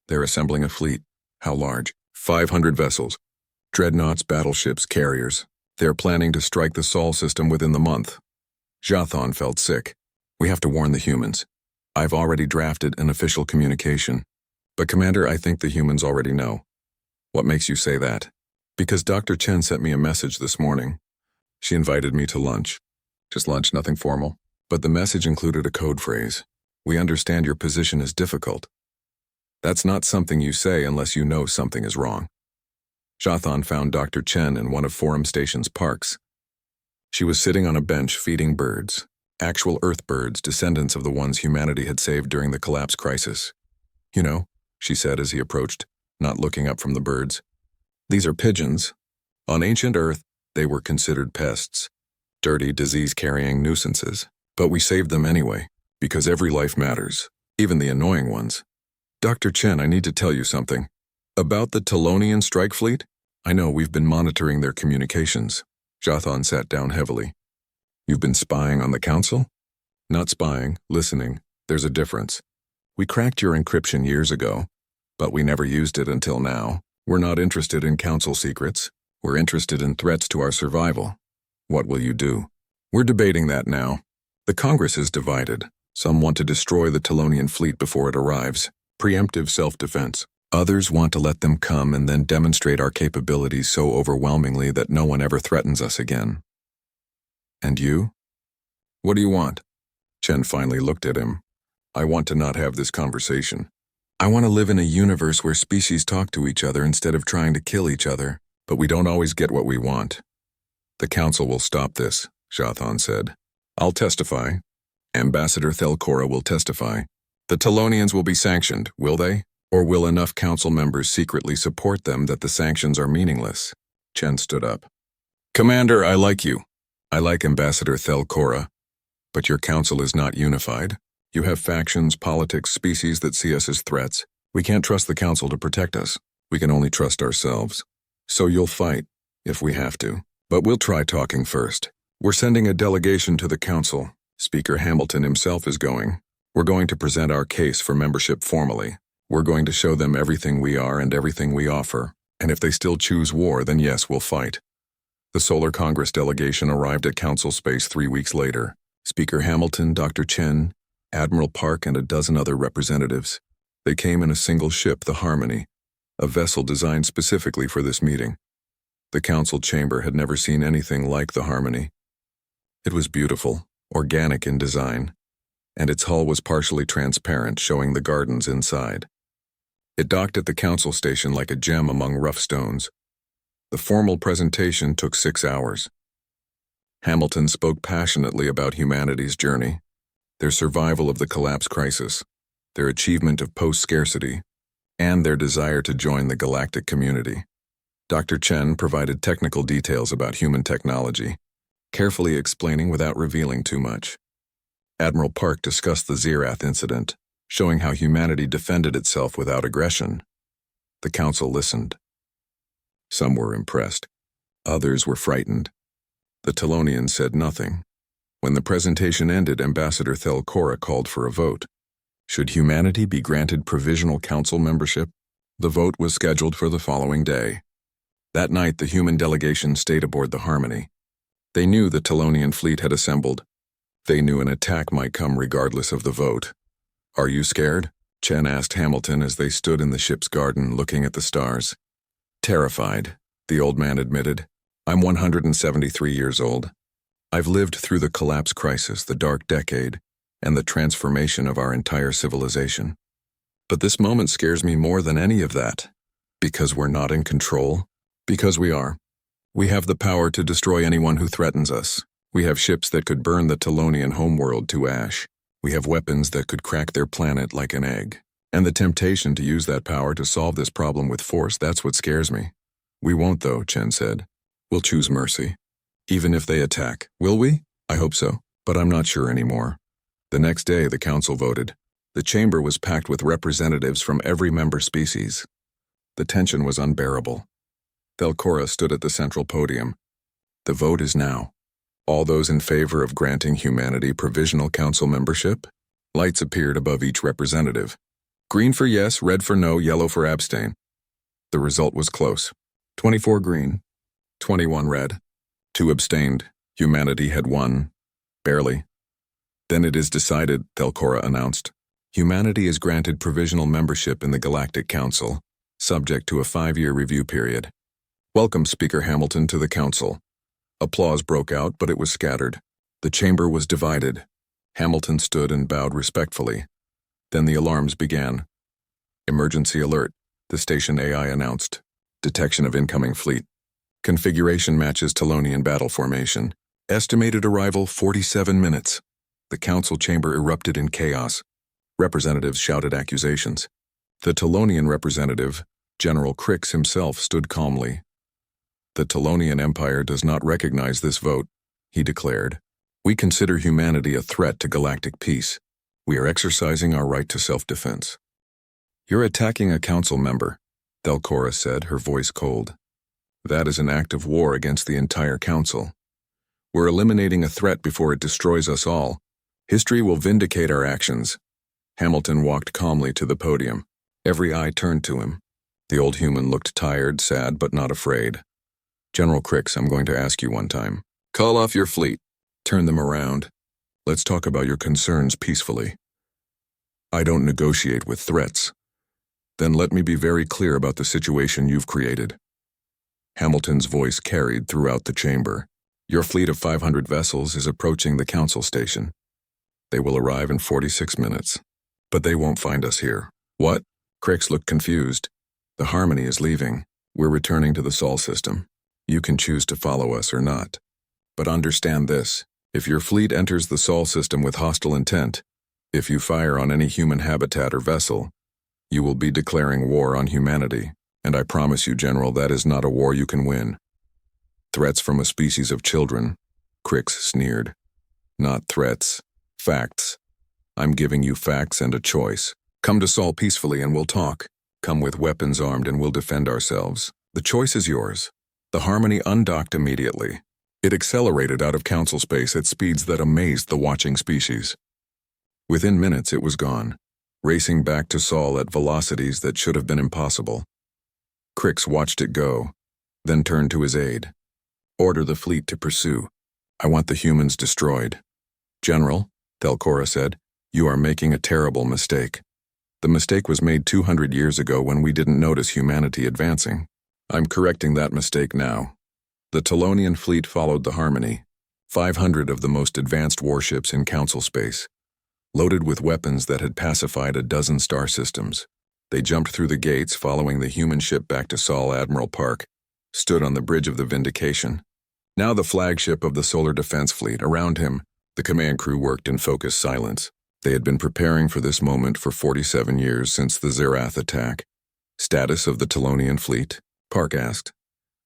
They're assembling a fleet." "How large?" 500 vessels. Dreadnoughts, battleships, carriers. They're planning to strike the Sol system within the month. Jathan felt sick. "We have to warn the humans. I've already drafted an official communication. But Commander, I think the humans already know." "What makes you say that?" "Because Dr. Chen sent me a message this morning. She invited me to lunch. Just lunch, nothing formal. But the message included a code phrase. 'We understand your position is difficult.' That's not something you say unless you know something is wrong." Jathan found Dr. Chen in one of Forum Station's parks. She was sitting on a bench feeding birds. Actual Earth birds, descendants of the ones humanity had saved during the collapse crisis. "You know," she said as he approached, not looking up from the birds, "these are pigeons. On ancient Earth, they were considered pests, dirty, disease-carrying nuisances. But we saved them anyway, because every life matters, even the annoying ones. Dr. Chen, I need to tell you something. About the Telonian strike fleet? I know we've been monitoring their communications." Jathan sat down heavily. "You've been spying on the council?" "Not spying, listening. There's a difference. We cracked your encryption years ago, but we never used it until now. We're not interested in council secrets. We're interested in threats to our survival. What will you do?" "We're debating that now. The Congress is divided. Some want to destroy the Telonian fleet before it arrives. Preemptive self-defense. Others want to let them come and then demonstrate our capabilities so overwhelmingly that no one ever threatens us again." "And you? What do you want?" Chen finally looked at him. "I want to not have this conversation. I want to live in a universe where species talk to each other instead of trying to kill each other, but we don't always get what we want." "The council will stop this," Jathan said. "I'll testify. Ambassador Thelcora will testify. The Telonians will be sanctioned, will they? Or will enough council members secretly support them that the sanctions are meaningless?" Chen stood up. "Commander, I like you. I like Ambassador Thelcora. But your council is not unified. You have factions, politics, species that see us as threats. We can't trust the council to protect us. We can only trust ourselves. So you'll fight, if we have to. But we'll try talking first. We're sending a delegation to the council. Speaker Hamilton himself is going. We're going to present our case for membership formally. We're going to show them everything we are and everything we offer. And if they still choose war, then yes, we'll fight. The Solar Congress delegation arrived at Council Space 3 weeks later. Speaker Hamilton, Dr. Chen, Admiral Park, and a dozen other representatives. They came in a single ship, the Harmony, a vessel designed specifically for this meeting. The council chamber had never seen anything like the Harmony. It was beautiful, organic in design, and its hull was partially transparent, showing the gardens inside. It docked at the council station like a gem among rough stones. The formal presentation took 6 hours. Hamilton spoke passionately about humanity's journey, their survival of the collapse crisis, their achievement of post-scarcity, and their desire to join the galactic community. Dr. Chen provided technical details about human technology, carefully explaining without revealing too much. Admiral Park discussed the Zirath incident, showing how humanity defended itself without aggression. The council listened. Some were impressed. Others were frightened. The Telonians said nothing. When the presentation ended, Ambassador Thelcora called for a vote. Should humanity be granted provisional council membership? The vote was scheduled for the following day. That night, the human delegation stayed aboard the Harmony. They knew the Telonian fleet had assembled. They knew an attack might come regardless of the vote. "Are you scared?" Chen asked Hamilton as they stood in the ship's garden looking at the stars. "Terrified," the old man admitted. "I'm 173 years old. I've lived through the collapse crisis, the dark decade, and the transformation of our entire civilization. But this moment scares me more than any of that. Because we're not in control? Because we are. We have the power to destroy anyone who threatens us. We have ships that could burn the Telonian homeworld to ash. We have weapons that could crack their planet like an egg. And the temptation to use that power to solve this problem with force, that's what scares me." "We won't, though," Chen said. "We'll choose mercy. Even if they attack. Will we? I hope so, but I'm not sure anymore." The next day, the council voted. The chamber was packed with representatives from every member species. The tension was unbearable. Thelcora stood at the central podium. "The vote is now. All those in favor of granting humanity provisional council membership?" Lights appeared above each representative. Green for yes, red for no, yellow for abstain. The result was close. 24 green, 21 red. 2 abstained. Humanity had won. Barely. "Then it is decided," Thelcora announced. "Humanity is granted provisional membership in the Galactic Council, subject to a 5-year review period. Welcome, Speaker Hamilton, to the council." Applause broke out, but it was scattered. The chamber was divided. Hamilton stood and bowed respectfully. Then the alarms began. "Emergency alert," the station AI announced. "Detection of incoming fleet. Configuration matches Telonian battle formation. Estimated arrival 47 minutes. The council chamber erupted in chaos. Representatives shouted accusations. The Telonian representative, General Crix himself, stood calmly. "The Telonian Empire does not recognize this vote," he declared. "We consider humanity a threat to galactic peace. We are exercising our right to self-defense." "You're attacking a council member," Thelcora said, her voice cold. "That is an act of war against the entire council. We're eliminating a threat before it destroys us all. History will vindicate our actions." Hamilton walked calmly to the podium. Every eye turned to him. The old human looked tired, sad, but not afraid. "General Crix, I'm going to ask you one time. Call off your fleet. Turn them around. Let's talk about your concerns peacefully. I don't negotiate with threats. Then let me be very clear about the situation you've created." Hamilton's voice carried throughout the chamber. "Your fleet of 500 vessels is approaching the council station. They will arrive in 46 minutes. But they won't find us here." "What?" Crix looked confused. "The Harmony is leaving. We're returning to the Sol system. You can choose to follow us or not. But understand this. If your fleet enters the Sol system with hostile intent, if you fire on any human habitat or vessel, you will be declaring war on humanity. And I promise you, General, that is not a war you can win." "Threats from a species of children," Crix sneered. "Not threats. Facts. I'm giving you facts and a choice. Come to Sol peacefully and we'll talk. Come with weapons armed and we'll defend ourselves. The choice is yours. The Harmony undocked immediately. It accelerated out of Council space at speeds that amazed the watching species. Within minutes it was gone, racing back to Sol at velocities that should have been impossible. Crix watched it go, then turned to his aide. Order the fleet to pursue. I want the humans destroyed. General, Thelcora said, you are making a terrible mistake. The mistake was made 200 years ago when we didn't notice humanity advancing. I'm correcting that mistake now. The Telonian fleet followed the Harmony, 500 of the most advanced warships in Council space, loaded with weapons that had pacified a dozen star systems. They jumped through the gates following the human ship back to Sol Admiral Park, stood on the bridge of the Vindication. Now the flagship of the Solar Defense Fleet, around him, the command crew worked in focused silence. They had been preparing for this moment for 47 years since the Zerath attack. Status of the Telonian fleet? Park asked.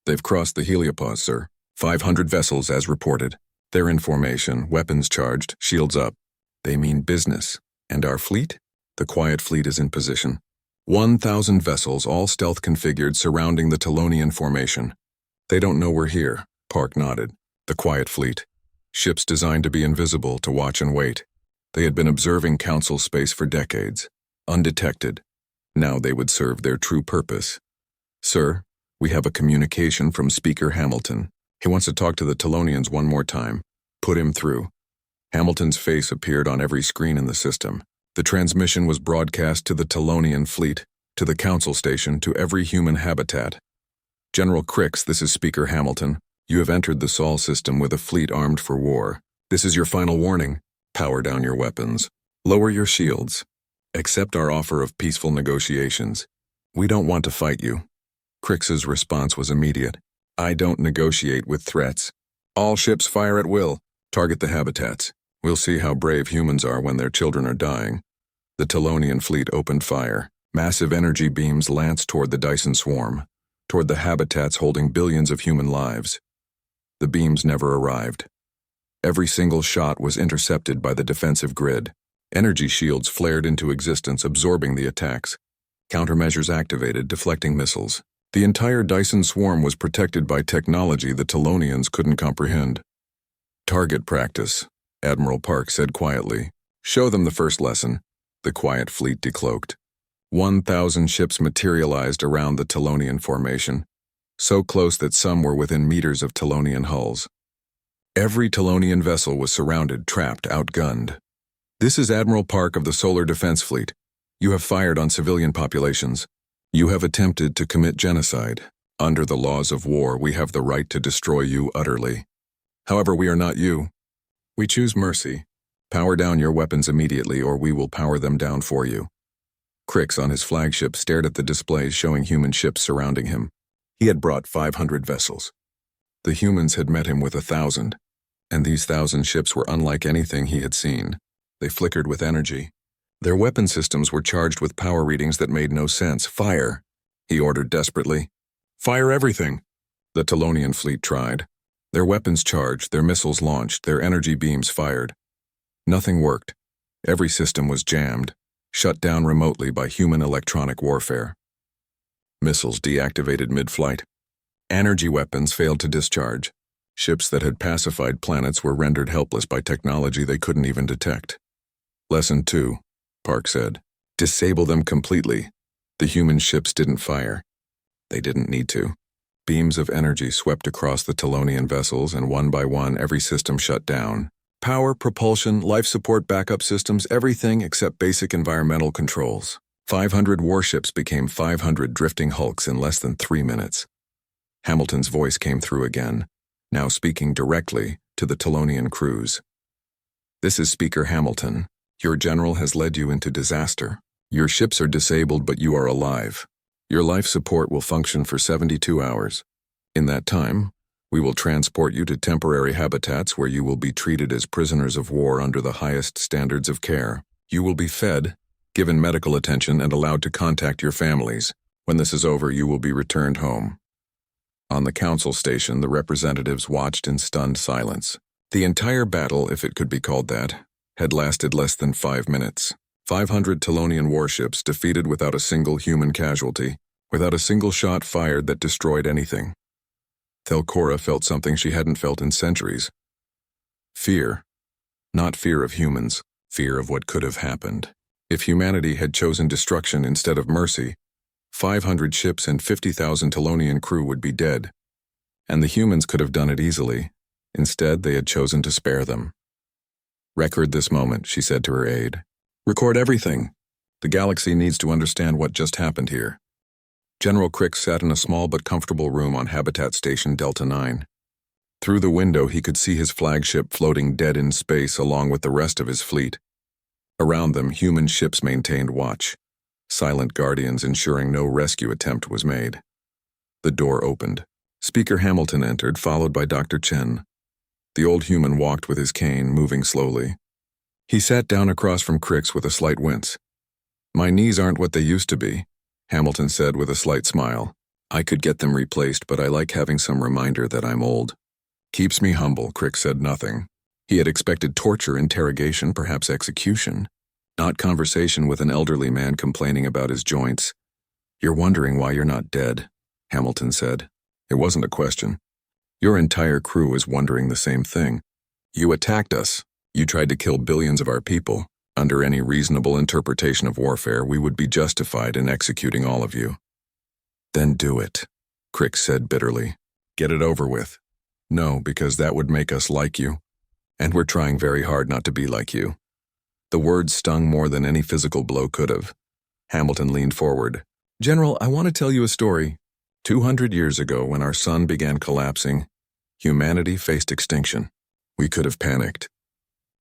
They've crossed the heliopause, sir. 500 vessels as reported. They're in formation, weapons charged, shields up. They mean business. And our fleet? The Quiet Fleet is in position. 1,000 vessels, all stealth configured, surrounding the Telonian formation. They don't know we're here, Park nodded. The Quiet Fleet. Ships designed to be invisible, to watch and wait. They had been observing Council space for decades, undetected. Now they would serve their true purpose. Sir, we have a communication from Speaker Hamilton. He wants to talk to the Telonians one more time. Put him through. Hamilton's face appeared on every screen in the system. The transmission was broadcast to the Telonian fleet, to the Council station, to every human habitat. General Crix, this is Speaker Hamilton. You have entered the Sol system with a fleet armed for war. This is your final warning. Power down your weapons. Lower your shields. Accept our offer of peaceful negotiations. We don't want to fight you. Crix's response was immediate. I don't negotiate with threats. All ships fire at will. Target the habitats. We'll see how brave humans are when their children are dying. The Telonian fleet opened fire. Massive energy beams lanced toward the Dyson swarm, toward the habitats holding billions of human lives. The beams never arrived. Every single shot was intercepted by the defensive grid. Energy shields flared into existence, absorbing the attacks. Countermeasures activated, deflecting missiles. The entire Dyson swarm was protected by technology the Telonians couldn't comprehend. Target practice, Admiral Park said quietly. Show them the first lesson. The Quiet Fleet decloaked. 1,000 ships materialized around the Telonian formation, so close that some were within meters of Telonian hulls. Every Telonian vessel was surrounded, trapped, outgunned. This is Admiral Park of the Solar Defense Fleet. You have fired on civilian populations. You have attempted to commit genocide. Under the laws of war, we have the right to destroy you utterly. However, we are not you. We choose mercy. Power down your weapons immediately, or we will power them down for you. Crix on his flagship stared at the displays showing human ships surrounding him. He had brought 500 vessels. The humans had met him with 1,000, and these 1,000 ships were unlike anything he had seen. They flickered with energy. Their weapon systems were charged with power readings that made no sense. Fire, he ordered desperately. Fire everything. The Telonian fleet tried. Their weapons charged, their missiles launched, their energy beams fired. Nothing worked. Every system was jammed, shut down remotely by human electronic warfare. Missiles deactivated mid-flight. Energy weapons failed to discharge. Ships that had pacified planets were rendered helpless by technology they couldn't even detect. Lesson 2, Park said. Disable them completely. The human ships didn't fire. They didn't need to. Beams of energy swept across the Telonian vessels, and one by one every system shut down. Power, propulsion, life support backup systems, everything except basic environmental controls. 500 warships became 500 drifting hulks in less than 3 minutes. Hamilton's voice came through again, now speaking directly to the Telonian crews. This is Speaker Hamilton. Your general has led you into disaster. Your ships are disabled, but you are alive. Your life support will function for 72 hours. In that time, we will transport you to temporary habitats where you will be treated as prisoners of war under the highest standards of care. You will be fed, given medical attention, and allowed to contact your families. When this is over, you will be returned home. On the council station, the representatives watched in stunned silence. The entire battle, if it could be called that, had lasted less than 5 minutes. 500 Telonian warships defeated without a single human casualty, without a single shot fired that destroyed anything. Thelcora felt something she hadn't felt in centuries. Fear. Not fear of humans, fear of what could have happened. If humanity had chosen destruction instead of mercy, 500 ships and 50,000 Telonian crew would be dead. And the humans could have done it easily. Instead, they had chosen to spare them. "Record this moment," she said to her aide. "Record everything. The galaxy needs to understand what just happened here." General Crick sat in a small but comfortable room on Habitat Station Delta 9. Through the window, he could see his flagship floating dead in space along with the rest of his fleet. Around them, human ships maintained watch, silent guardians ensuring no rescue attempt was made. The door opened. Speaker Hamilton entered, followed by Dr. Chen. The old human walked with his cane, moving slowly. He sat down across from Crix with a slight wince. "My knees aren't what they used to be," Hamilton said with a slight smile. "I could get them replaced, but I like having some reminder that I'm old." "Keeps me humble," Crix said nothing. He had expected torture, interrogation, perhaps execution, not conversation with an elderly man complaining about his joints. "You're wondering why you're not dead," Hamilton said. It wasn't a question. "Your entire crew is wondering the same thing. You attacked us. You tried to kill billions of our people. Under any reasonable interpretation of warfare, we would be justified in executing all of you." "Then do it," Crix said bitterly. "Get it over with." "No, because that would make us like you. And we're trying very hard not to be like you." The words stung more than any physical blow could have. Hamilton leaned forward. "General, I want to tell you a story. 200 years ago, when our sun began collapsing, humanity faced extinction. We could have panicked.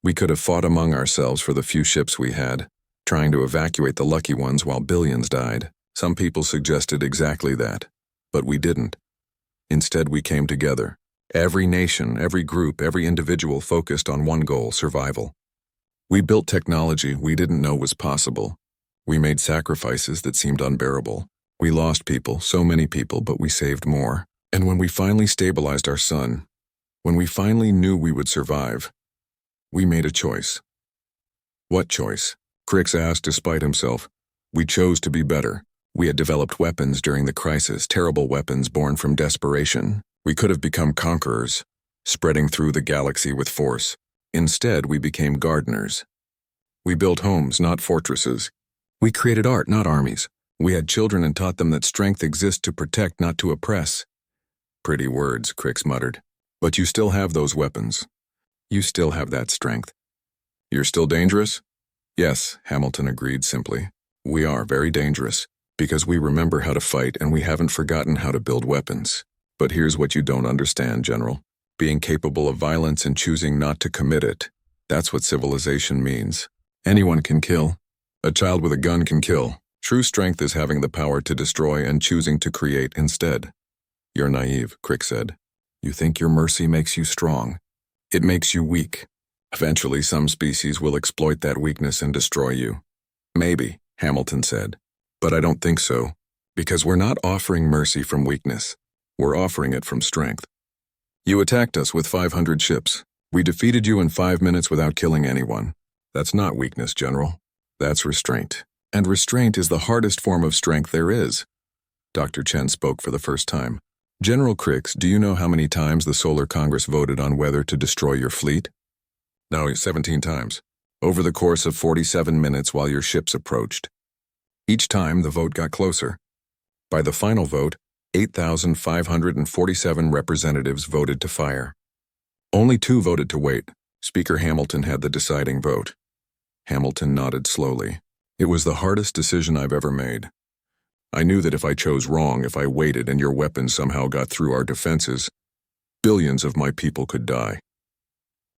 We could have fought among ourselves for the few ships we had, trying to evacuate the lucky ones while billions died. Some people suggested exactly that, but we didn't. Instead, we came together. Every nation, every group, every individual focused on one goal: survival. We built technology we didn't know was possible. We made sacrifices that seemed unbearable. We lost people, so many people, but we saved more. And when we finally stabilized our sun, when we finally knew we would survive, we made a choice." "What choice?" Crix asked despite himself. "We chose to be better. We had developed weapons during the crisis, terrible weapons born from desperation. We could have become conquerors, spreading through the galaxy with force. Instead, we became gardeners. We built homes, not fortresses. We created art, not armies. We had children and taught them that strength exists to protect, not to oppress." "Pretty words," Crix muttered. "But you still have those weapons. You still have that strength. You're still dangerous?" "Yes," Hamilton agreed simply. "We are very dangerous, because we remember how to fight and we haven't forgotten how to build weapons. But here's what you don't understand, General. Being capable of violence and choosing not to commit it. That's what civilization means. Anyone can kill. A child with a gun can kill. True strength is having the power to destroy and choosing to create instead." "You're naive," Crix said. "You think your mercy makes you strong. It makes you weak. Eventually, some species will exploit that weakness and destroy you." "Maybe," Hamilton said. "But I don't think so. Because we're not offering mercy from weakness. We're offering it from strength. You attacked us with 500 ships. We defeated you in 5 minutes without killing anyone. That's not weakness, General. That's restraint. And restraint is the hardest form of strength there is." Dr. Chen spoke for the first time. "General Crix, do you know how many times the Solar Congress voted on whether to destroy your fleet?" "No, 17 times. Over the course of 47 minutes while your ships approached. Each time, the vote got closer. By the final vote, 8,547 representatives voted to fire. Only 2 voted to wait. Speaker Hamilton had the deciding vote." Hamilton nodded slowly. "It was the hardest decision I've ever made. I knew that if I chose wrong, if I waited and your weapons somehow got through our defenses, billions of my people could die.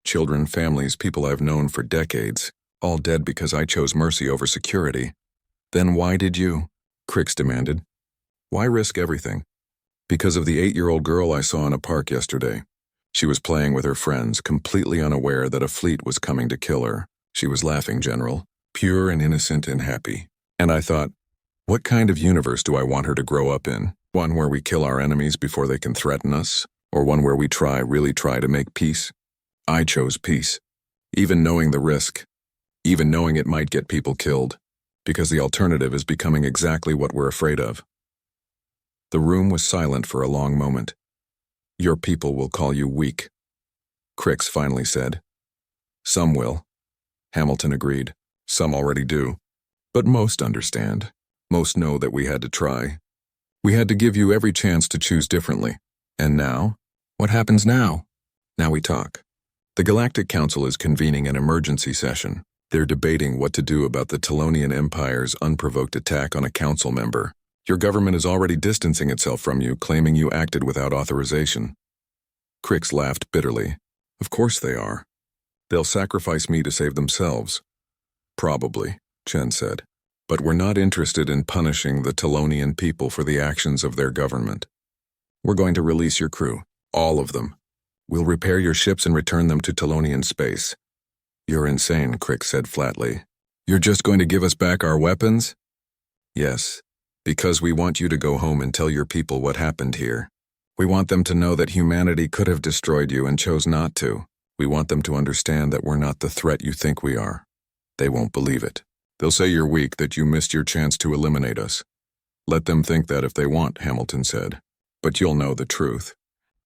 Children, families, people I've known for decades, all dead because I chose mercy over security. Then why did you?" Crix demanded. "Why risk everything?" "Because of the 8-year-old girl I saw in a park yesterday. She was playing with her friends, completely unaware that a fleet was coming to kill her. She was laughing, General, pure and innocent and happy. And I thought, what kind of universe do I want her to grow up in? One where we kill our enemies before they can threaten us? Or one where we really try to make peace? I chose peace, even knowing the risk. even knowing it might get people killed, because the alternative is becoming exactly what we're afraid of. The room was silent for a long moment. Your people will call you weak, Crix finally said. Some will, Hamilton agreed. Some already do. But most understand. Most know that we had to try. We had to give you every chance to choose differently. And now? What happens now? Now we talk. The Galactic Council is convening an emergency session. They're debating what to do about the Telonian Empire's unprovoked attack on a council member. Your government is already distancing itself from you, claiming you acted without authorization. Crix laughed bitterly. Of course they are. They'll sacrifice me to save themselves. Probably, Chen said. But we're not interested in punishing the Telonian people for the actions of their government. We're going to release your crew, all of them. We'll repair your ships and return them to Telonian space. You're insane, Crix said flatly. You're just going to give us back our weapons? Yes, because we want you to go home and tell your people what happened here. We want them to know that humanity could have destroyed you and chose not to. We want them to understand that we're not the threat you think we are. They won't believe it. They'll say you're weak, that you missed your chance to eliminate us. Let them think that if they want, Hamilton said. But you'll know the truth.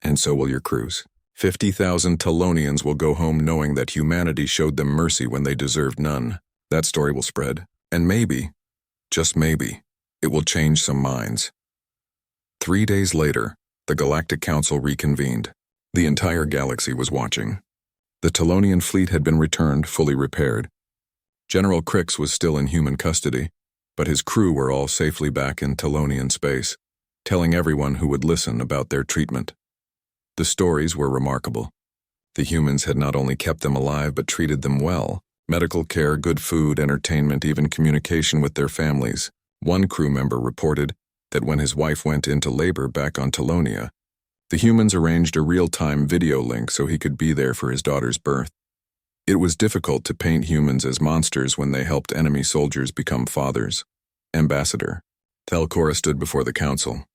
And so will your crews. 50,000 Telonians will go home knowing that humanity showed them mercy when they deserved none. That story will spread. And maybe, just maybe, it will change some minds. 3 days later, the Galactic Council reconvened. The entire galaxy was watching. The Telonian fleet had been returned, fully repaired. General Crix was still in human custody, but his crew were all safely back in Telonian space, telling everyone who would listen about their treatment. The stories were remarkable. The humans had not only kept them alive but treated them well. Medical care, good food, entertainment, even communication with their families. One crew member reported that when his wife went into labor back on Telonia, the humans arranged a real-time video link so he could be there for his daughter's birth. It was difficult to paint humans as monsters when they helped enemy soldiers become fathers. Ambassador Thelcora stood before the council.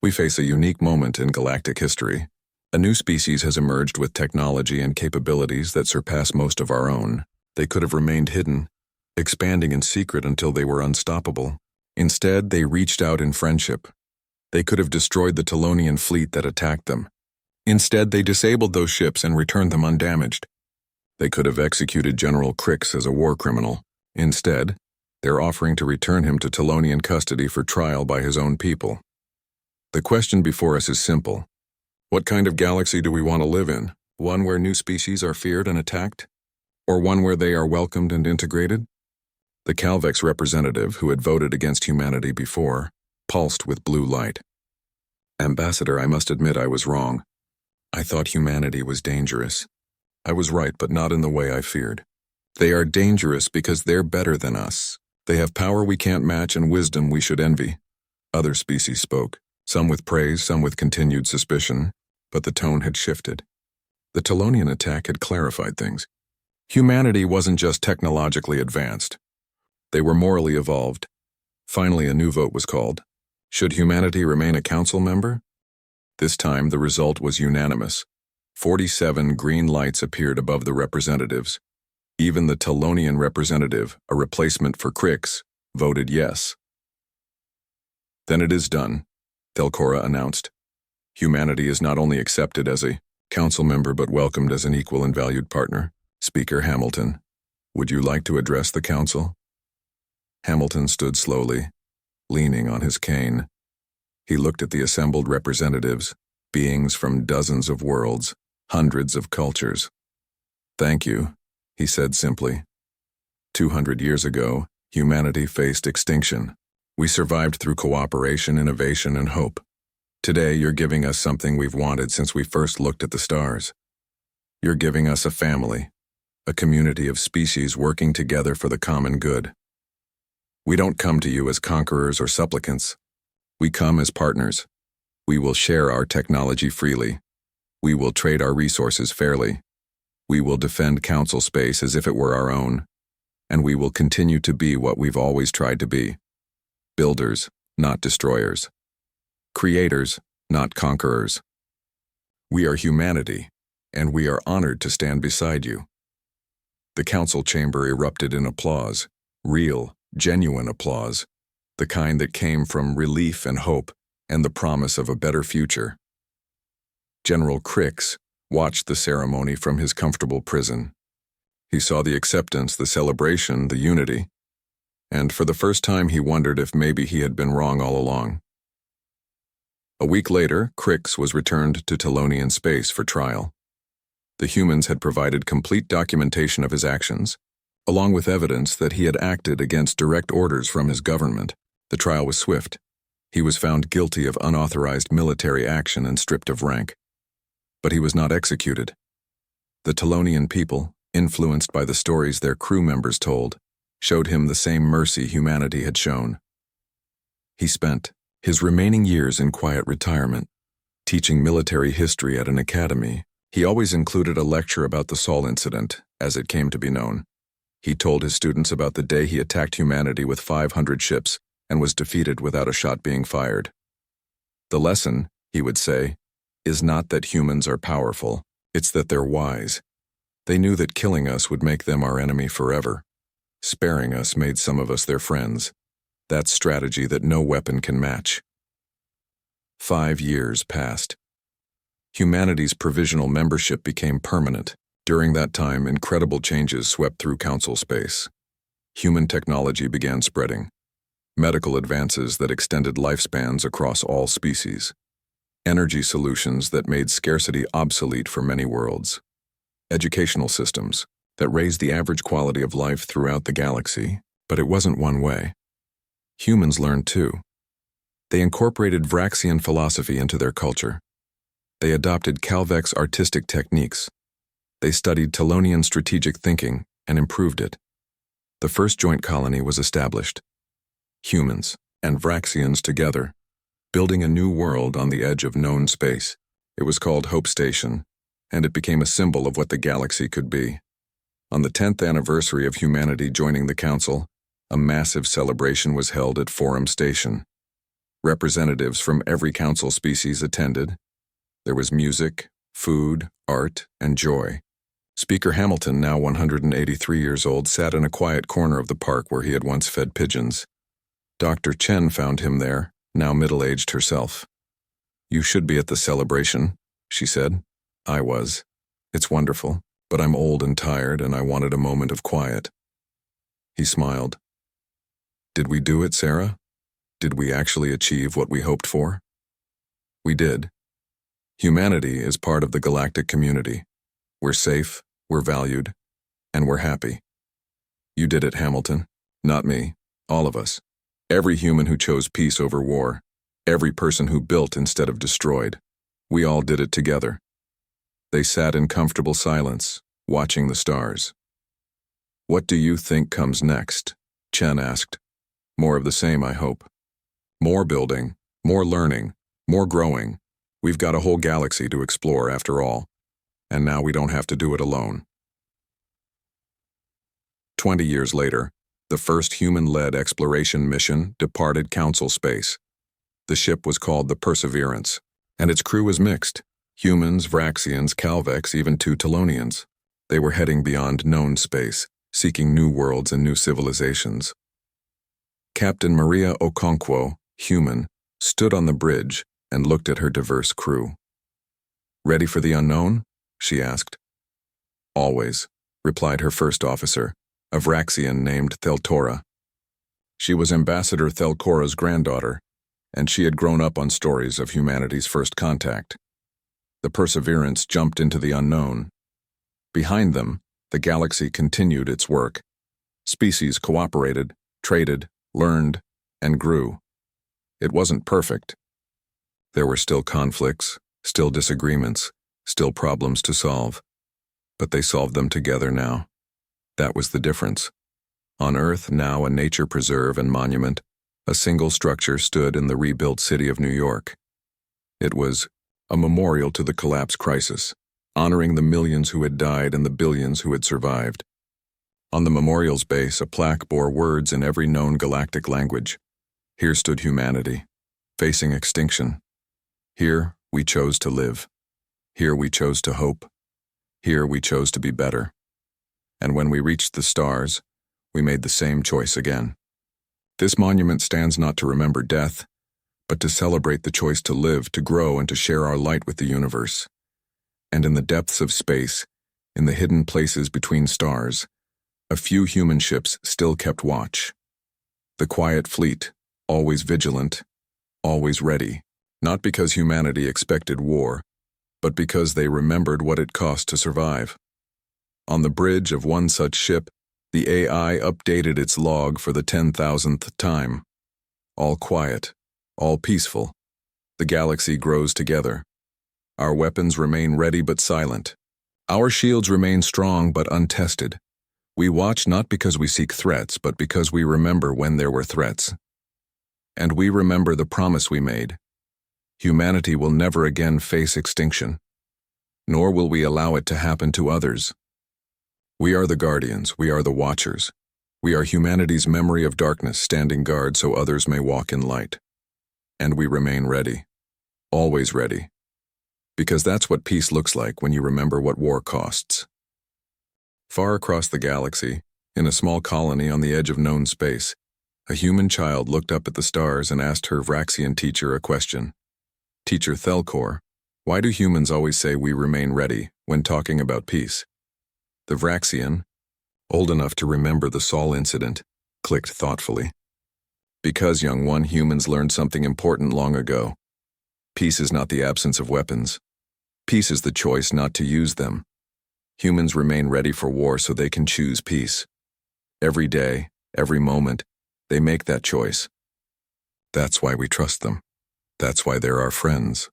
We face a unique moment in galactic history. A new species has emerged with technology and capabilities that surpass most of our own. They could have remained hidden, expanding in secret until they were unstoppable. Instead, they reached out in friendship. They could have destroyed the Telonian fleet that attacked them. Instead, they disabled those ships and returned them undamaged. They could have executed General Crix as a war criminal. Instead, they're offering to return him to Telonian custody for trial by his own people. The question before us is simple. What kind of galaxy do we want to live in? One where new species are feared and attacked? Or one where they are welcomed and integrated? The Calvex representative, who had voted against humanity before, pulsed with blue light. Ambassador, I must admit I was wrong. I thought humanity was dangerous. I was right, but not in the way I feared. They are dangerous because they're better than us. They have power we can't match and wisdom we should envy. Other species spoke, some with praise, some with continued suspicion, but the tone had shifted. The Telonian attack had clarified things. Humanity wasn't just technologically advanced. They were morally evolved. Finally, a new vote was called. Should humanity remain a council member? This time, the result was unanimous. 47 green lights appeared above the representatives. Even the Telonian representative, a replacement for Crix, voted yes. Then it is done, Thelcora announced. Humanity is not only accepted as a council member but welcomed as an equal and valued partner. Speaker Hamilton, would you like to address the council? Hamilton stood slowly, leaning on his cane. He looked at the assembled representatives, beings from dozens of worlds, hundreds of cultures. Thank you, he said simply. 200 years ago, humanity faced extinction. We survived through cooperation, innovation, and hope. Today, you're giving us something we've wanted since we first looked at the stars. You're giving us a family, a community of species working together for the common good. We don't come to you as conquerors or supplicants. We come as partners. We will share our technology freely. We will trade our resources fairly. We will defend council space as if it were our own. And we will continue to be what we've always tried to be. Builders, not destroyers. Creators, not conquerors. We are humanity, and we are honored to stand beside you. The council chamber erupted in applause, real, genuine applause, the kind that came from relief and hope and the promise of a better future. General Crix watched the ceremony from his comfortable prison. He saw the acceptance, the celebration, the unity, and for the first time he wondered if maybe he had been wrong all along. A week later, Crix was returned to Telonian space for trial. The humans had provided complete documentation of his actions, along with evidence that he had acted against direct orders from his government. The trial was swift. He was found guilty of unauthorized military action and stripped of rank. But he was not executed. The Telonian people, influenced by the stories their crew members told, showed him the same mercy humanity had shown. He spent his remaining years in quiet retirement, teaching military history at an academy. He always included a lecture about the Sol incident, as it came to be known. He told his students about the day he attacked humanity with 500 ships and was defeated without a shot being fired. The lesson, he would say, is not that humans are powerful, it's that they're wise. They knew that killing us would make them our enemy forever. Sparing us made some of us their friends. That's strategy that no weapon can match. 5 years passed. Humanity's provisional membership became permanent. During that time, incredible changes swept through council space. Human technology began spreading. Medical advances that extended lifespans across all species. Energy solutions that made scarcity obsolete for many worlds. Educational systems that raised the average quality of life throughout the galaxy, but it wasn't one way. Humans learned too. They incorporated Vraxian philosophy into their culture. They adopted Calvec's artistic techniques. They studied Telonian strategic thinking and improved it. The first joint colony was established. Humans and Vraxians together, building a new world on the edge of known space. It was called Hope Station, and it became a symbol of what the galaxy could be. On the 10th anniversary of humanity joining the Council, a massive celebration was held at Forum Station. Representatives from every Council species attended. There was music, food, art, and joy. Speaker Hamilton, now 183 years old, sat in a quiet corner of the park where he had once fed pigeons. Dr. Chen found him there, now middle-aged herself. "You should be at the celebration," she said. "I was. It's wonderful, but I'm old and tired and I wanted a moment of quiet." He smiled. "Did we do it, Sarah? Did we actually achieve what we hoped for?" "We did. Humanity is part of the galactic community. We're safe, we're valued, and we're happy. You did it, Hamilton. Not me. All of us. Every human who chose peace over war. Every person who built instead of destroyed. We all did it together." They sat in comfortable silence, watching the stars. "What do you think comes next?" Chen asked. "More of the same, I hope. More building, more learning, more growing. We've got a whole galaxy to explore after all. And now we don't have to do it alone." 20 years later, the first human-led exploration mission departed Council space. The ship was called the Perseverance, and its crew was mixed. Humans, Vraxians, Calvex, even 2 Telonians. They were heading beyond known space, seeking new worlds and new civilizations. Captain Maria Okonkwo, human, stood on the bridge and looked at her diverse crew. "Ready for the unknown?" she asked. "Always," replied her first officer, a Vraxian named Theltora. She was Ambassador Thelcora's granddaughter, and she had grown up on stories of humanity's first contact. The Perseverance jumped into the unknown. Behind them, the galaxy continued its work. Species cooperated, traded, learned, and grew. It wasn't perfect. There were still conflicts, still disagreements, still problems to solve. But they solved them together now. That was the difference. On Earth, now a nature preserve and monument, a single structure stood in the rebuilt city of New York. It was a memorial to the collapse crisis, honoring the millions who had died and the billions who had survived. On the memorial's base, a plaque bore words in every known galactic language. Here stood humanity, facing extinction. Here we chose to live. Here we chose to hope. Here we chose to be better. And when we reached the stars, we made the same choice again. This monument stands not to remember death, but to celebrate the choice to live, to grow, and to share our light with the universe. And in the depths of space, in the hidden places between stars, a few human ships still kept watch. The quiet fleet, always vigilant, always ready, not because humanity expected war, but because they remembered what it cost to survive. On the bridge of one such ship, the AI updated its log for the 10,000th time. All quiet, all peaceful. The galaxy grows together. Our weapons remain ready but silent. Our shields remain strong but untested. We watch not because we seek threats, but because we remember when there were threats. And we remember the promise we made. Humanity will never again face extinction, nor will we allow it to happen to others. We are the guardians, we are the watchers. We are humanity's memory of darkness, standing guard so others may walk in light. And we remain ready, always ready. Because that's what peace looks like when you remember what war costs. Far across the galaxy, in a small colony on the edge of known space, a human child looked up at the stars and asked her Vraxian teacher a question. Teacher Thelcor, why do humans always say we remain ready when talking about peace? The Vraxian, old enough to remember the Sol incident, clicked thoughtfully. Because, young one, humans learned something important long ago. Peace is not the absence of weapons. Peace is the choice not to use them. Humans remain ready for war so they can choose peace. Every day, every moment, they make that choice. That's why we trust them. That's why they're our friends.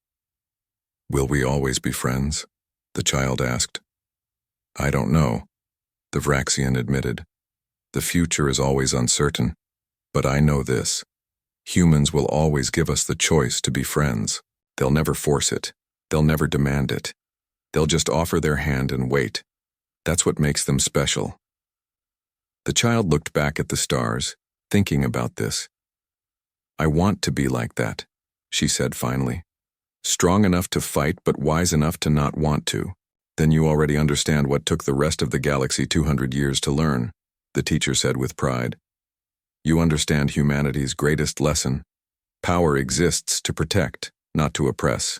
Will we always be friends? The child asked. I don't know, the Vraxian admitted. The future is always uncertain. But I know this. Humans will always give us the choice to be friends. They'll never force it. They'll never demand it. They'll just offer their hand and wait. That's what makes them special. The child looked back at the stars, thinking about this. I want to be like that, she said finally. Strong enough to fight, but wise enough to not want to. Then you already understand what took the rest of the galaxy 200 years to learn, the teacher said with pride. You understand humanity's greatest lesson. Power exists to protect, not to oppress.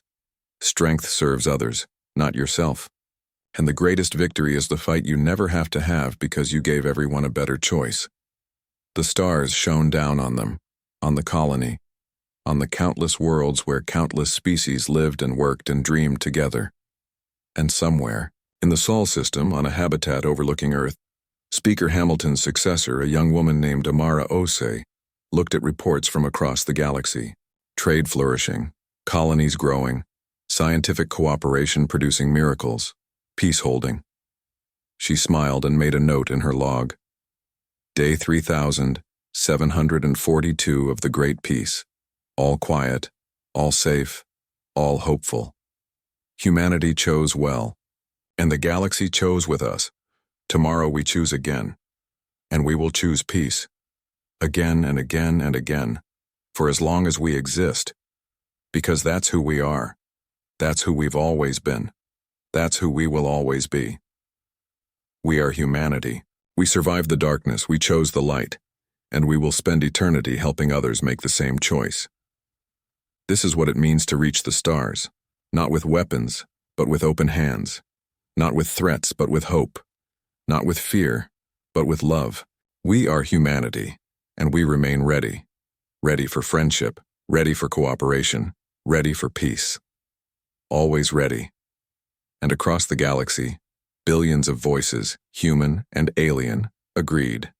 Strength serves others, not yourself. And the greatest victory is the fight you never have to have because you gave everyone a better choice. The stars shone down on them, on the colony, on the countless worlds where countless species lived and worked and dreamed together. And somewhere, in the Sol system, on a habitat overlooking Earth, Speaker Hamilton's successor, a young woman named Amara Osei, looked at reports from across the galaxy. Trade flourishing, colonies growing, scientific cooperation producing miracles, peace holding. She smiled and made a note in her log. Day 3742 of the Great Peace. All quiet, all safe, all hopeful. Humanity chose well, and the galaxy chose with us. Tomorrow we choose again, and we will choose peace. Again and again and again, for as long as we exist. Because that's who we are. That's who we've always been. That's who we will always be. We are humanity. We survived the darkness, we chose the light, and we will spend eternity helping others make the same choice. This is what it means to reach the stars, not with weapons, but with open hands, not with threats, but with hope, not with fear, but with love. We are humanity, and we remain ready, ready for friendship, ready for cooperation, ready for peace. Always ready. And across the galaxy, billions of voices, human and alien, agreed.